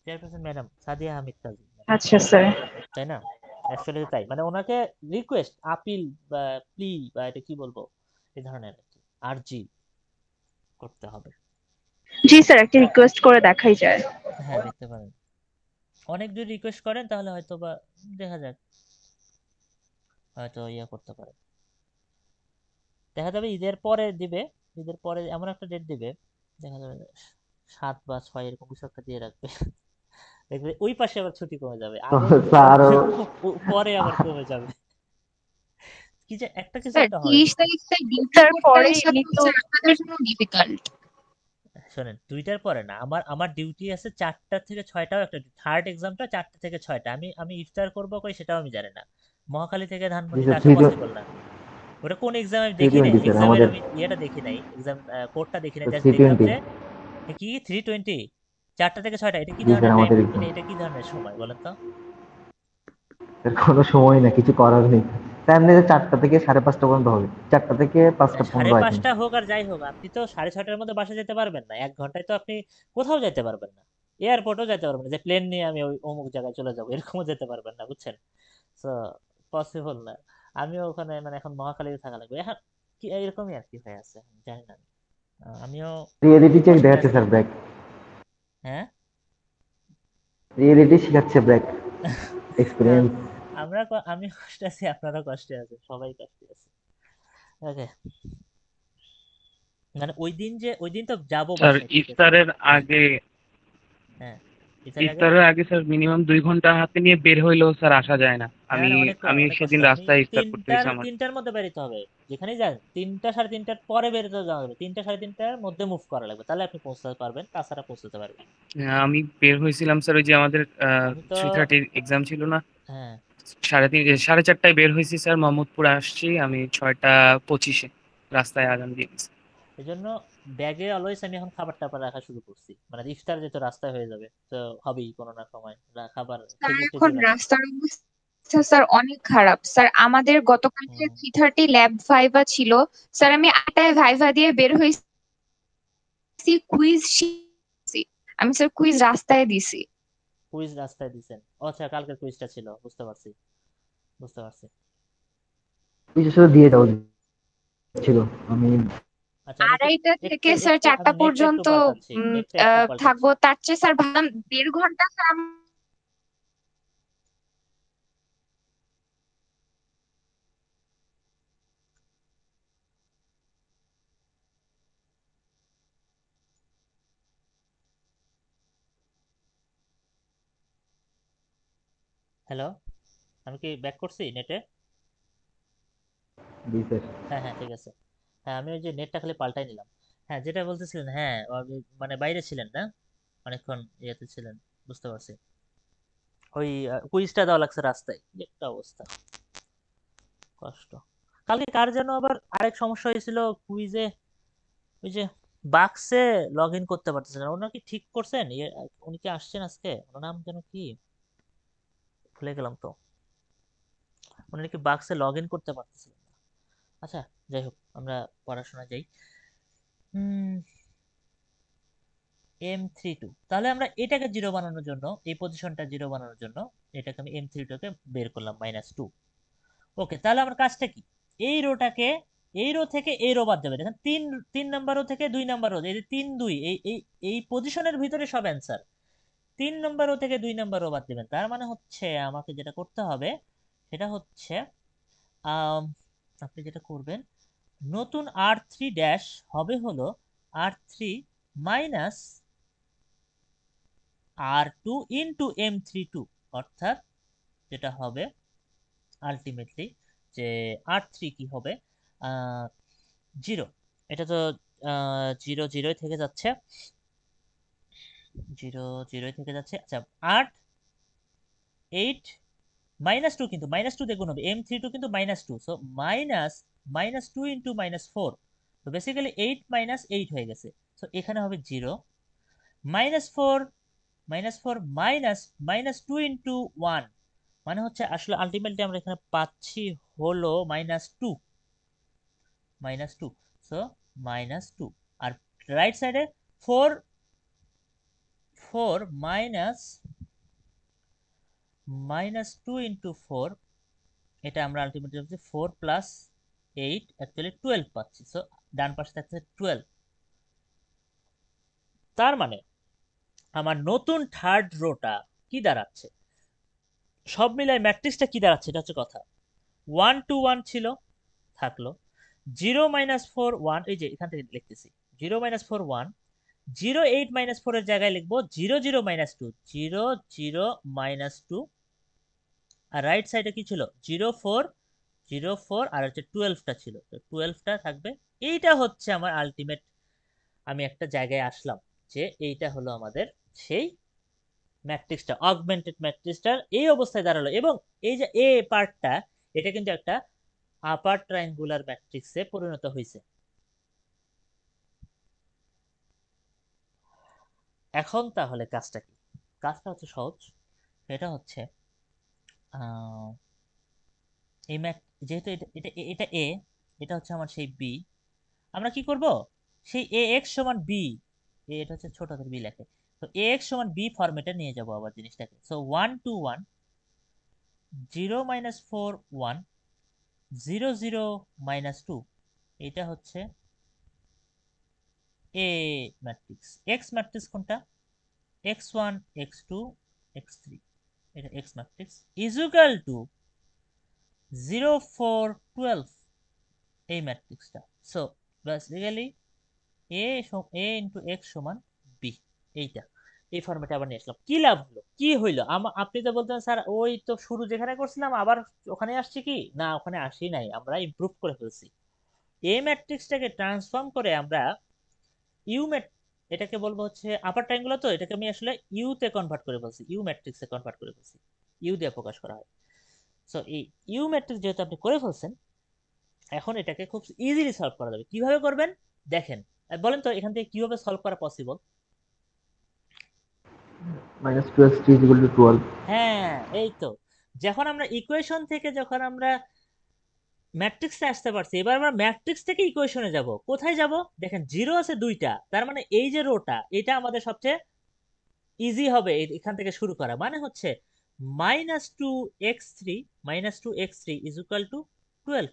চেয়ারপারসন ম্যাডাম সাদিয়া হামিদ কাজী, আচ্ছা স্যার। তাই না? অ্যাকচুয়ালি তাই, মানে ওনাকে রিকোয়েস্ট, আপিল বা প্লি বা এটা কি বলবো, এই ধরনের আর কি, আরজি করতে হবে। জি স্যার, একটা রিকোয়েস্ট করে দেখাই যায়। হ্যাঁ, দেখতে পারেন, অনেক যদি রিকোয়েস্ট করেন তাহলে হয়তো বা দেখা যাক, হয়তো ইয়ে করতে পারে, দেখা যাবে ঈদের পরে দিবে, ঈদের পরে এমন একটা ডেট দিবে, দেখা যাবে 7 বা 6 এরকম কিছু একটা দিয়ে রাখবে, দেখবে ওই পাশে আবার ছুটি কমে যাবে, তো আগে ছুটি কমবে, স্যারও পরে আবার কমে যাবে, কি যে একটা কিছু স্যার একটা হয়। 30 তারিখটা ডিউটি স্যার করতে পরে আসলে এমনি তো হচ্ছে আপনাদের জন্য ডিফিকাল্ট। শোনেন, 2টার পরে না, আমার ডিউটি আছে 4টা থেকে 6টাও একটা, থার্ড এক্সামটা 4টা থেকে 6টা, আমি ইফতার করবো কই সেটাও আমি জানি না, মহাখালী থেকে জি ধানমন্ডিতে স্যার, আসা পসিবল না। ওটা কোন এক্সাম আমি থ্রি দেখি নাই, টোয়েন্টি স্যার এক্সামের আমাদের। আমি ইয়েটা দেখি নাই, এক্সাম কোডটা দেখি নাই, জাস্ট থ্রি দেখলাম টোয়েন্টি যে কি 320, 4টা থেকে 6টা, এটা কি জি স্যার ধরনের টাইম, আমাদের এটা এক্সাম। এটা কি ধরনের সময় বলেন তো? স্যার কোনো সময় না, কিছু করার নেই স্যার। এমনি 4টা থেকে 5:30 পর্যন্ত হবে, 4টা থেকে 5টা 15 সাড়ে আই থিঙ্ক। পাঁচটা হোক আর যাই হোক, আপনি তো 6:30-র মধ্যে বাসা যেতে পারবেন না, 1 ঘন্টায় তো আপনি কোথাও যেতে পারবেন না, এয়ারপোর্টও যেতে পারবেন না, যে প্লেন নিয়ে আমি ওই অমুক জায়গায় চলে যাবো, এরকমও যেতে পারবেন না, বুঝছেন? তো পসিবল না। আমিও ওখানে মানে এখন মহাখালীতে থাকা লাগবে এখন, কি এরকমই আর কি হয়ে আছে, জানি না। আমিও রিয়েলিটি চেক কষ্টে দেখাচ্ছে আছি। স্যার, ব্র্যাক। হ্যাঁ। রিয়েলিটি শেখাচ্ছে, ব্র্যাক। আহ, এক্সপিরিয়েন্স। আমি কষ্টে আছি, আপনারা কষ্টে আছে, সবাই কষ্টে আছে। ওকে, মানে ওই দিন তো যাবো স্যার বাসায়, ঠিক আছে। ইফতারের হ্যাঁ। আগে হ্যাঁ, ইফতারের আগে। ইফতারের আগে স্যার মিনিমাম 2 ঘন্টা হাতে নিয়ে বের হইলেও স্যার আসা যায় না। না আমি না, অনেক আমি অনেক কষ্ট। সেদিন আপনি রাস্তায় ইফতার করতে তিনটার হয়েছে আমার। তিনটার মধ্যে বেরোতে হবে। যেখানেই যান 3টা 3:30টার পরে বেরোতে যাওয়া হবে, 3টা 3:30টার মধ্যে মুভ করা লাগবে, তাহলে আপনি পৌঁছতে পারবেন, তাছাড়া পৌঁছতে পারবেন না। আমি বের হয়েছিলাম স্যার, ওই যে আমাদের আমি তো 3:30 এক্সাম ছিল না, হ্যাঁ, 4:30 4:30 বের হয়েছি স্যার, মোহাম্মদপুর আসছি আমি 6:25 রাস্তায় আজান দিয়ে দিছি। এই জন্য ব্যাগে অলওয়েজ আমি এখন খাবার টাবার রাখা শুরু করছি, মানে ইফতার যেহেতু রাস্তায় হয়ে যাবে তো হবেই কোনো না সময় খাবার, স্যার খেজুর এখন টেজুর রাখি। রাস্তার অবস্থা স্যার অনেক খারাপ স্যার। আমাদের গতকালকে হুম। 3:30 ল্যাব ভাইভা ছিল স্যার। আমি 8টায় ভাইভা দিয়ে বের হয়েছি, কুইজ। আমি স্যার কুইজ রাস্তায় দিছি। কুইজ রাস্তায় দিছেন? ও আচ্ছা, কালকের কুইজটা ছিল, বুঝতে পারছি, বুঝতে পারছি। বিশেষ করে দিয়ে যাওয়া ছিল। আমি আচ্ছা, আমি একটু 2:30 একটু থেকে স্যার একটু 4টা আমি নেটটা একটু পর্যন্ত পাল্টাচ্ছি, নেটটা একটু পাল্টাচ্ছি। থাকবো। তার চেয়ে স্যার ভাবলাম 1.5 ঘন্টা স্যার হ্যালো, আমি কি ব্যাক করছি নেটে? জি স্যার। হ্যাঁ হ্যাঁ, ঠিক আছে। হ্যাঁ, আমি ওই যে নেটটা খালি পাল্টাই নিলাম। হ্যাঁ, যেটা বলতেছিলেন, হ্যাঁ মানে বাইরে ছিলেন না, অনেকক্ষণ ইয়েতে ছিলেন, বুঝতে পারছি। ওই কুইজটা দেওয়া লাগছে রাস্তায়, কি একটা অবস্থা, কষ্ট। কালকে কার যেন আবার আরেক সমস্যা হয়েছিল কুইজে, ওই যে বাক্সে লগ ইন করতে পারতেছে না, ওনার কি ঠিক করছেন? উনি কি আসছেন আজকে? ওনার নাম যেন কি, ভুলে গেলাম তো। উনি নাকি বাক্সে লগ ইন করতে পারতেছিলেন না। আচ্ছা, যাই হোক, আমরা পড়াশোনা যাই। হুম, M32, তাহলে আমরা এটাকে জিরো বানানোর জন্য, এই পজিশনটা জিরো বানানোর জন্য এটাকে আমি M32কে বের করলাম -2। ওকে, তাহলে আমার কাজটা কি? এই রোটাকে, এই রো থেকে এই রো বাদ যাবে, দেখেন 3 নাম্বার রো থেকে 2 নাম্বার রো, এই যে 3 2, এই পজিশনের ভিতরে সব অ্যান্সার। 3 নাম্বার রো থেকে 2 নাম্বার রো বাদ দিবেন, তার মানে হচ্ছে আমাকে যেটা করতে হবে সেটা হচ্ছে, আম, আপনি যেটা করবেন, নতুন R3 ড্যাশ হবে হলো R3 minus R2 into M32, অর্থাৎ যেটা হবে আলটিমেটলি যে R3 কি হবে, 0। এটা তো 0 0 থেকে যাচ্ছে, 0 0 থেকে যাচ্ছে। আচ্ছা, 8 8 -2, কিন্তু -2 দিয়ে গুণ হবে, M32 কিন্তু -2, সো -2 ইন্টু -4, তো বেসিক্যালি 8 -8 হয়ে গেছে। সো এখানে হবে 0, -4 -4 -2 ইন্টু 1, মানে হচ্ছে আসলে আলটিমেটলি আমরা এখানে পাচ্ছি হলো -2, সো -2। আর রাইট সাইডে 4 4 -2 ইন্টু 4, এটা আমরা আলটিমেটলি হচ্ছে 4 প্লাস 8, অ্যাকচুয়ালি 12 পাচ্ছি, সো ডান পাশে থাকছে 12। তার মানে আমার নতুন থার্ড রোটা কি দাঁড়াচ্ছে, সব মিলাই ম্যাট্রিক্সটা কি দাঁড়াচ্ছে, এটা হচ্ছে কথা। 1 2 1 ছিল, থাকলো 0 -4 1, এই যে এখান থেকে লিখতেছি 0 -4 1, 0 8 -4 এর জায়গায় লিখবো 0 0 -2, 0 0 -2। আর রাইট সাইডে কি ছিল, 0 4 0 4, আর হচ্ছে 12টা ছিল, তো 12টা থাকবে। এইটা হচ্ছে আমার আলটিমেট, আমি একটা জায়গায় আসলাম যে এইটা হলো আমাদের সেই ম্যাট্রিক্সটা, অগমেন্টেড ম্যাট্রিক্সটার এই অবস্থায় দাঁড়ালো। এবং এই যে এ পার্টটা, এটা কিন্তু একটা আপার ট্রায়াঙ্গুলার ম্যাট্রিক্সে পরিণত হয়েছে। এখন তাহলে কাজটা কি? কাজটা হচ্ছে সহজ, এটা হচ্ছে এই ম্যাট, যেহেতু এটা এটা এটা এ, এটা হচ্ছে আমার সেই বি, আমরা কি করব, সেই এ এক্স সমান বি, এটা হচ্ছে ছোট হাতের বি লেখে, তো এ এক্স সমান বি ফরম্যাটে নিয়ে যাব আবার জিনিসটাকে। সো 1 2 1, 0 -4 1, 0 0 -2, এটা হচ্ছে এ ম্যাট্রিক্স, এক্স ম্যাট্রিক্স কোনটা, x1 x2 x3, এটা x matrix is equal two 0 4 12 এই ম্যাট্রিক্সটা। সো বেসিক্যালি এ ইন্টু এক্স সমান বি, এইটা এই ফর্মেটে আবার নিয়ে আসলাম। কি লাভ হলো, কি হইলো? আপনি তো বলতেন স্যার ওই তো শুরু যেখানে করছিলাম আবার ওখানে আসছি, কি না ওখানে আসি নাই, আমরা ইমপ্রুভ করে ফেলছি। এ ম্যাট্রিক্সটাকে ট্রান্সফর্ম করে আমরা ইউ এটাকে বলবো হচ্ছে আপার ট্রায়াঙ্গুলার, তো এটাকে আমি আসলে ইউ তে কনভার্ট করে ফেলছি, ইউ ম্যাট্রিক্সে কনভার্ট করে ফেলছি, ইউ দিয়ে প্রকাশ করা হয়। সো এই ইউ ম্যাট্রিক্স যেহেতু আপনি করে ফেলছেন, এখন এটাকে খুব ইজিলি সলভ করা যাবে। কিভাবে করবেন দেখেন, বলেন তো এখান থেকে কিভাবে সলভ করা পসিবল? -2x3 = 12। হ্যাঁ এই তো, যখন আমরা ইকুয়েশন থেকে যখন আমরা ম্যাট্রিক্সে আসতে পারছি, এবার আমরা ম্যাট্রিক্স থেকে ইকুয়েশনে যাব। কোথায় যাব দেখেন, জিরো আছে দুইটা, তার মানে এই যে রোটা এটা আমাদের সবচেয়ে ইজি হবে এখান থেকে শুরু করা। মানে হচ্ছে -2x3 -2x3 is equal two 12,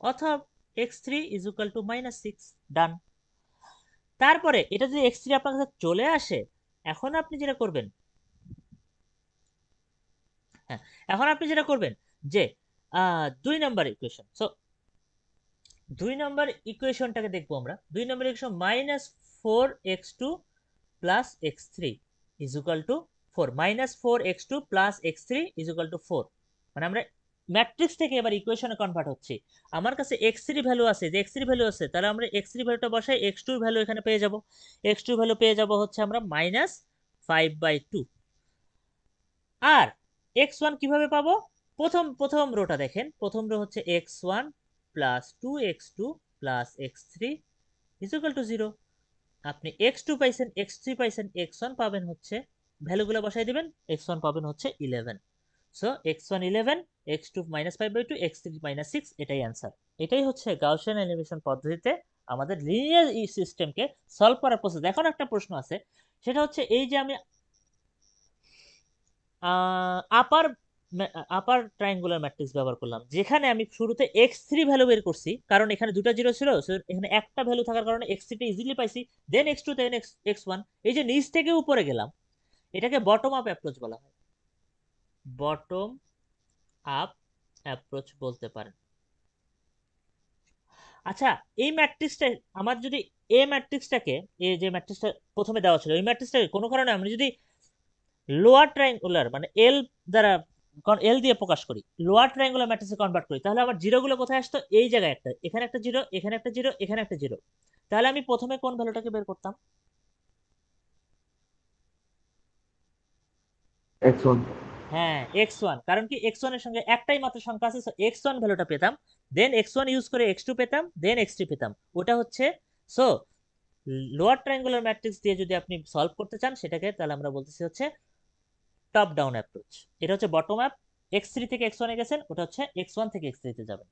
অথবা x3 ইজ ইকুয়াল টু -6। ডান। তারপরে এটা যদি x3 আপনার কাছে চলে আসে, এখন আপনি যেটা করবেন, হ্যাঁ এখন আপনি যেটা করবেন যে 2 নাম্বার ইকুয়েশন। সো 2 নাম্বার ইকুয়েশনটাকে দেখবো আমরা। 2 number equation -4x2 plus x3 is equal two 4, -4x2 plus x3 is equal two 4। মানে আমরা ম্যাট্রিক্স থেকে এবার ইকুয়েশনে কনভার্ট হচ্ছে। আমার কাছে x3 ভ্যালু আছে, যে x3 ভ্যালু আছে, তাহলে আমরা x3 ভ্যালুটা বসাই, x2 ভ্যালু এখানে পেয়ে যাব। x2 ভ্যালু পেয়ে যাব হচ্ছে আমরা -5/2। আর x1 কিভাবে পাবো? প্রথম রোটা দেখেন, প্রথম রো হচ্ছে x1 plus 2x2 plus x3 is equal two 0। আপনি x2 পাইছেন, x3 পাইছেন, x1 পাবেন হচ্ছে, ভ্যালুগুলো বসাই দিবেন, x1 পাবেন হচ্ছে 11। সো x1 11, x2 -5/2, x3 -6, এটাই অ্যান্সার। এটাই হচ্ছে গাউসিয়ান এলিমিনেশন পদ্ধতিতে আমাদের লিনিয়ার সিস্টেমকে সলভ করার প্রসেস। এখন একটা প্রশ্ন আছে, সেটা হচ্ছে এই যে আমি আপার আপার ট্রায়াঙ্গুলার ম্যাট্রিক্স ব্যবহার করলাম, যেখানে আমি শুরুতে x3 ভ্যালু বের করছি, কারণ এখানে দুটো জিরো ছিল, এখানে একটা ভ্যালু থাকার কারণে x3 টা ইজিলি পাইছি, দেন x2, দেন x1। এই যে নিচ থেকে উপরে গেলাম, এটাকে বটম আপ অ্যাপ্রোচ বলা হয়, বটম আপ অ্যাপ্রোচ বলতে পারেন। আচ্ছা, এই ম্যাট্রিক্সটা আমার যদি এ ম্যাট্রিক্সটাকে, এই যে ম্যাট্রিক্সটা প্রথমে দেওয়া ছিল, এই ম্যাট্রিক্সটাকে কোনো কারণে আমি যদি লোয়ার ট্রায়াঙ্গুলার মানে এল দ্বারা, এল দিয়ে প্রকাশ করি, লোয়ার ট্রায়াঙ্গুলার ম্যাট্রিক্সে কনভার্ট করি, তাহলে আমার জিরোগুলো কোথায় আসতো? এই জায়গায় একটা, এখানে একটা জিরো, এখানে একটা জিরো, এখানে একটা জিরো। তাহলে আমি প্রথমে কোন ভ্যালুটাকে বের করতাম? x1। হ্যাঁ x1, কারণ কি x1 এর সঙ্গে একটাই মাত্র সংখ্যা আছে, সো x1 ভ্যালুটা পেতাম, দেন x1 ইউজ করে x2 পেতাম, দেন x3 পেতাম। ওটা হচ্ছে, সো লোয়ার ট্রায়াঙ্গুলার ম্যাট্রিক্স দিয়ে যদি আপনি সলভ করতে চান সেটাকে, তাহলে আমরা বলতেছি হচ্ছে টপ ডাউন অ্যাপ্রোচ। এটা হচ্ছে বটম আপ, x3 থেকে x1 এ গেছেন, ওটা হচ্ছে x1 থেকে x3 তে যাবেন।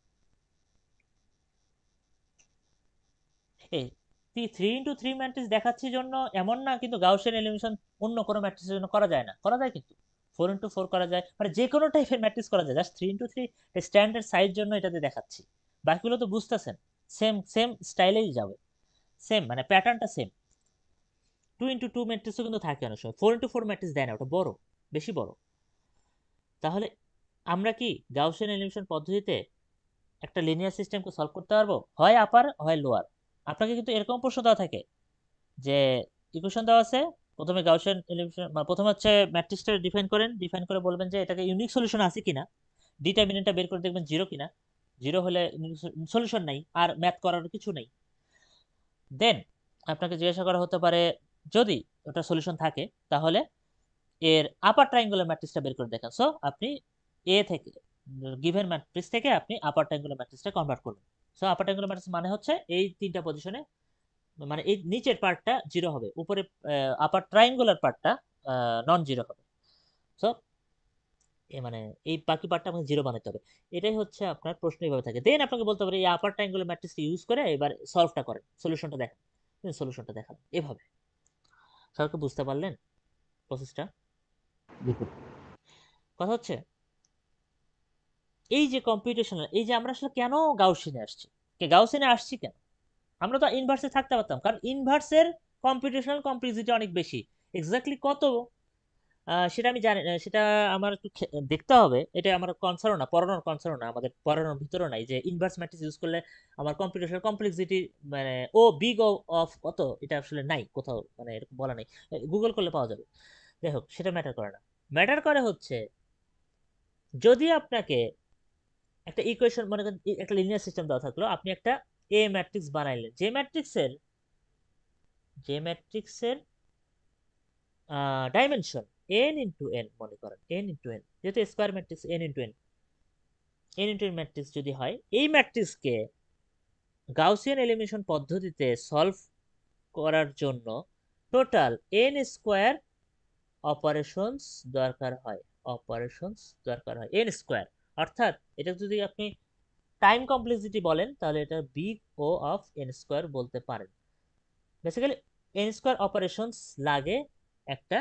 এই 3x3 ম্যাট্রিক্স দেখাচ্ছি জন্য এমন না কিন্তু গাউসিয়ান এলিমিনেশন অন্য কোনো ম্যাট্রিক্সের জন্য করা যায় না, করা যায় কিন্তু 4x4 করা যায়, মানে যে কোনো টাইপের ম্যাট্রিক্স করা যায়। জাস্ট 3x3 স্ট্যান্ডার্ড সাইজ জন্য এটাতে দেখাচ্ছি, বাকিগুলো তো বুঝতেছেন সেম সেম স্টাইলেই যাবে, সেম মানে প্যাটার্নটা সেম। 2x2 ম্যাট্রিক্সও কিন্তু থাকে অনেক সময়, 4x4 ম্যাট্রিক্স দেয় না, ওটা বড়, বেশি বড়। তাহলে আমরা কি গাউসিয়ান এলিমিনেশন পদ্ধতিতে একটা লিনিয়ার সিস্টেমকে সলভ করতে পারবো, হয় আপার হয় লোয়ার। আপনাকে কিন্তু এরকম প্রশ্ন দেওয়া থাকে যে ইকুয়েশন দেওয়া আছে, প্রথমে গাউসিয়ান এলিমিনেশন, প্রথমে হচ্ছে ম্যাট্রিক্সটা ডিফাইন করেন, ডিফাইন করে বলবেন যে এটাকে ইউনিক সলিউশন আছে কিনা, ডিটারমিনেন্টটা বের করে দেখবেন জিরো কিনা, জিরো হলে সলিউশন নাই, আর ম্যাথ করার কিছু নেই। দেন আপনাকে জিজ্ঞাসা করা হতে পারে, যদি ওটা সলিউশন থাকে তাহলে এর আপার ট্রায়াঙ্গুলার ম্যাট্রিক্সটা বের করে দেখান। সো আপনি এ থেকে গিভেন ম্যাট্রিক্স থেকে আপনি আপার ট্রায়াঙ্গুলার ম্যাট্রিক্সটা কনভার্ট করবেন। সো আপার ট্রায়াঙ্গুলার ম্যাট্রিক্স মানে হচ্ছে এই তিনটা পজিশনে, মানে এই নিচের পার্টটা জিরো হবে, উপরে আপার ট্রায়াঙ্গুলার পার্টটা নন জিরো হবে। সো মানে এই বাকি পার্টটা আমাকে জিরো বানাতে হবে। এটাই হচ্ছে আপনার প্রশ্ন, এইভাবে থাকে। দেন আপনাকে বলতে পারে এই আপার ট্রায়াঙ্গুলার ম্যাট্রিক্সটা ইউজ করে এবার সলভটা করেন, সলিউশনটা দেখান, সলিউশনটা দেখান। এভাবে সবাইকে বুঝতে পারলেন প্রসেসটা? কথা হচ্ছে এই যে কম্পিউটেশনাল, এই যে আমরা আসলে কেন গাউসিয়ানে আসছি, গাউসিয়ানে আসছি কেন? আমরা তো ইনভার্সে থাকতে পারতাম, কারণ ইনভার্সের কম্পিউটেশনাল কমপ্লেক্সিটি অনেক বেশি। এক্স্যাক্টলি কত সেটা আমি জানি না, সেটা আমার একটু দেখতে হবে। এটা আমার কনসার্ন না, পড়ানোর কনসার্ন না, আমাদের পড়ানোর ভিতরে নাই যে ইনভার্স ম্যাট্রিক্স ইউজ করলে আমার কম্পিউটেশনাল কমপ্লেক্সিটি মানে ও বিগ অফ কত, এটা আসলে নাই কোথাও, মানে এরকম বলা নেই, গুগল করলে পাওয়া যাবে। যাই হোক, সেটা ম্যাটার করে না। ম্যাটার করে হচ্ছে যদি আপনাকে একটা ইকুয়েশন, মনে করেন একটা লিনিয়ার সিস্টেম দেওয়া থাকলো, আপনি একটা এ ম্যাট্রিক্স বানাইলেন, যে ম্যাট্রিক্সের ডাইমেনশন n ইন্টু n, মনে করেন n ইন্টু n, যেহেতু square matrix n into n matrix যদি হয়, এই ম্যাট্রিক্সকে গাউসিয়ান এলিমিনেশন পদ্ধতিতে সলভ করার জন্য টোটাল n স্কোয়ার অপারেশনস দরকার হয়, n স্কোয়ার। অর্থাৎ এটা যদি আপনি টাইম কমপ্লেক্সিটি বলেন, তাহলে এটা big O of n square বলতে পারেন। বেসিক্যালি n স্কোয়ার অপারেশনস লাগে একটা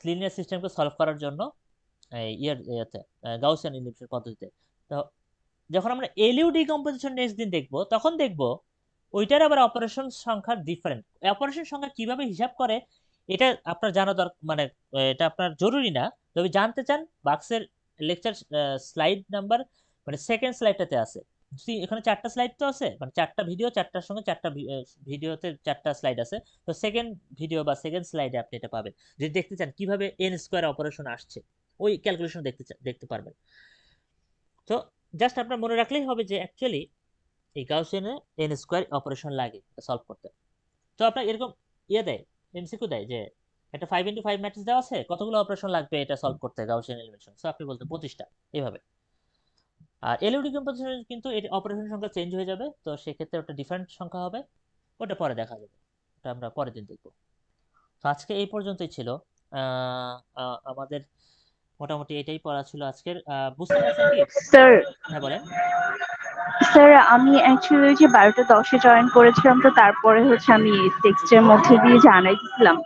লিনিয়ার সিস্টেমকে সলভ করার জন্য গাউসিয়ান এলিমিনেশন পদ্ধতিতে। তো যখন আমরা এলইউ ডিকম্পোজিশন নেক্সট দিন দেখব, তখন দেখব ওইটার আবার অপারেশন সংখ্যার ডিফারেন্ট। অপারেশন সংখ্যা কিভাবে হিসাব করে এটা আপনার জানা দরকার, মানে এটা আপনার জরুরি না। যদি জানতে চান, বাক্সের লেকচার স্লাইড নাম্বার মানে সেকেন্ড স্লাইডটাতে আছে। এখানে 4টা স্লাইড তো আছে, মানে 4টা ভিডিও, 4টার সঙ্গে 4টা ভিডিওতে 4টা স্লাইড আছে। তো সেকেন্ড ভিডিও বা সেকেন্ড স্লাইডে আপনি এটা পাবেন। যদি দেখতে চান কিভাবে n স্কোয়ার অপারেশন আসছে, ওই ক্যালকুলেশন দেখতে পারবেন। তো জাস্ট আপনার মনে রাখলেই হবে যে অ্যাকচুয়ালি এই গাউসিয়ানে n স্কোয়ার অপারেশন লাগে সলভ করতে। তো আপনার এরকম দেয়, এমসিকিউ দেয় যে একটা 5x5 ম্যাট্রিক্স দেওয়া আছে, কতগুলো অপারেশন লাগবে এটা সলভ করতে গাউসিয়ান এলিমিনেশন। সো আপনি বলতে 25টা এইভাবে। আর এলইউ ডিকম্পোজিশন কিন্তু এর অপারেশন সংখ্যা চেঞ্জ হয়ে যাবে, তো সেক্ষেত্রে ওটা ডিফারেন্ট সংখ্যা হবে, ওটা পরে দেখা যাবে, ওটা আমরা পরের দিন দেখব। তো আজকে এই পর্যন্তই ছিল আমাদের, মোটামুটি এটাই পড়া ছিল আজকের। বুঝতে পারছেন কি স্যার? হ্যাঁ বলেন। স্যার আমি অ্যাকচুয়ালি যে 12টা 10-এ জয়েন করেছিলাম, তো তারপরে হচ্ছে আমি টেক্সটের মধ্যে দিয়ে জানাই দিছিলাম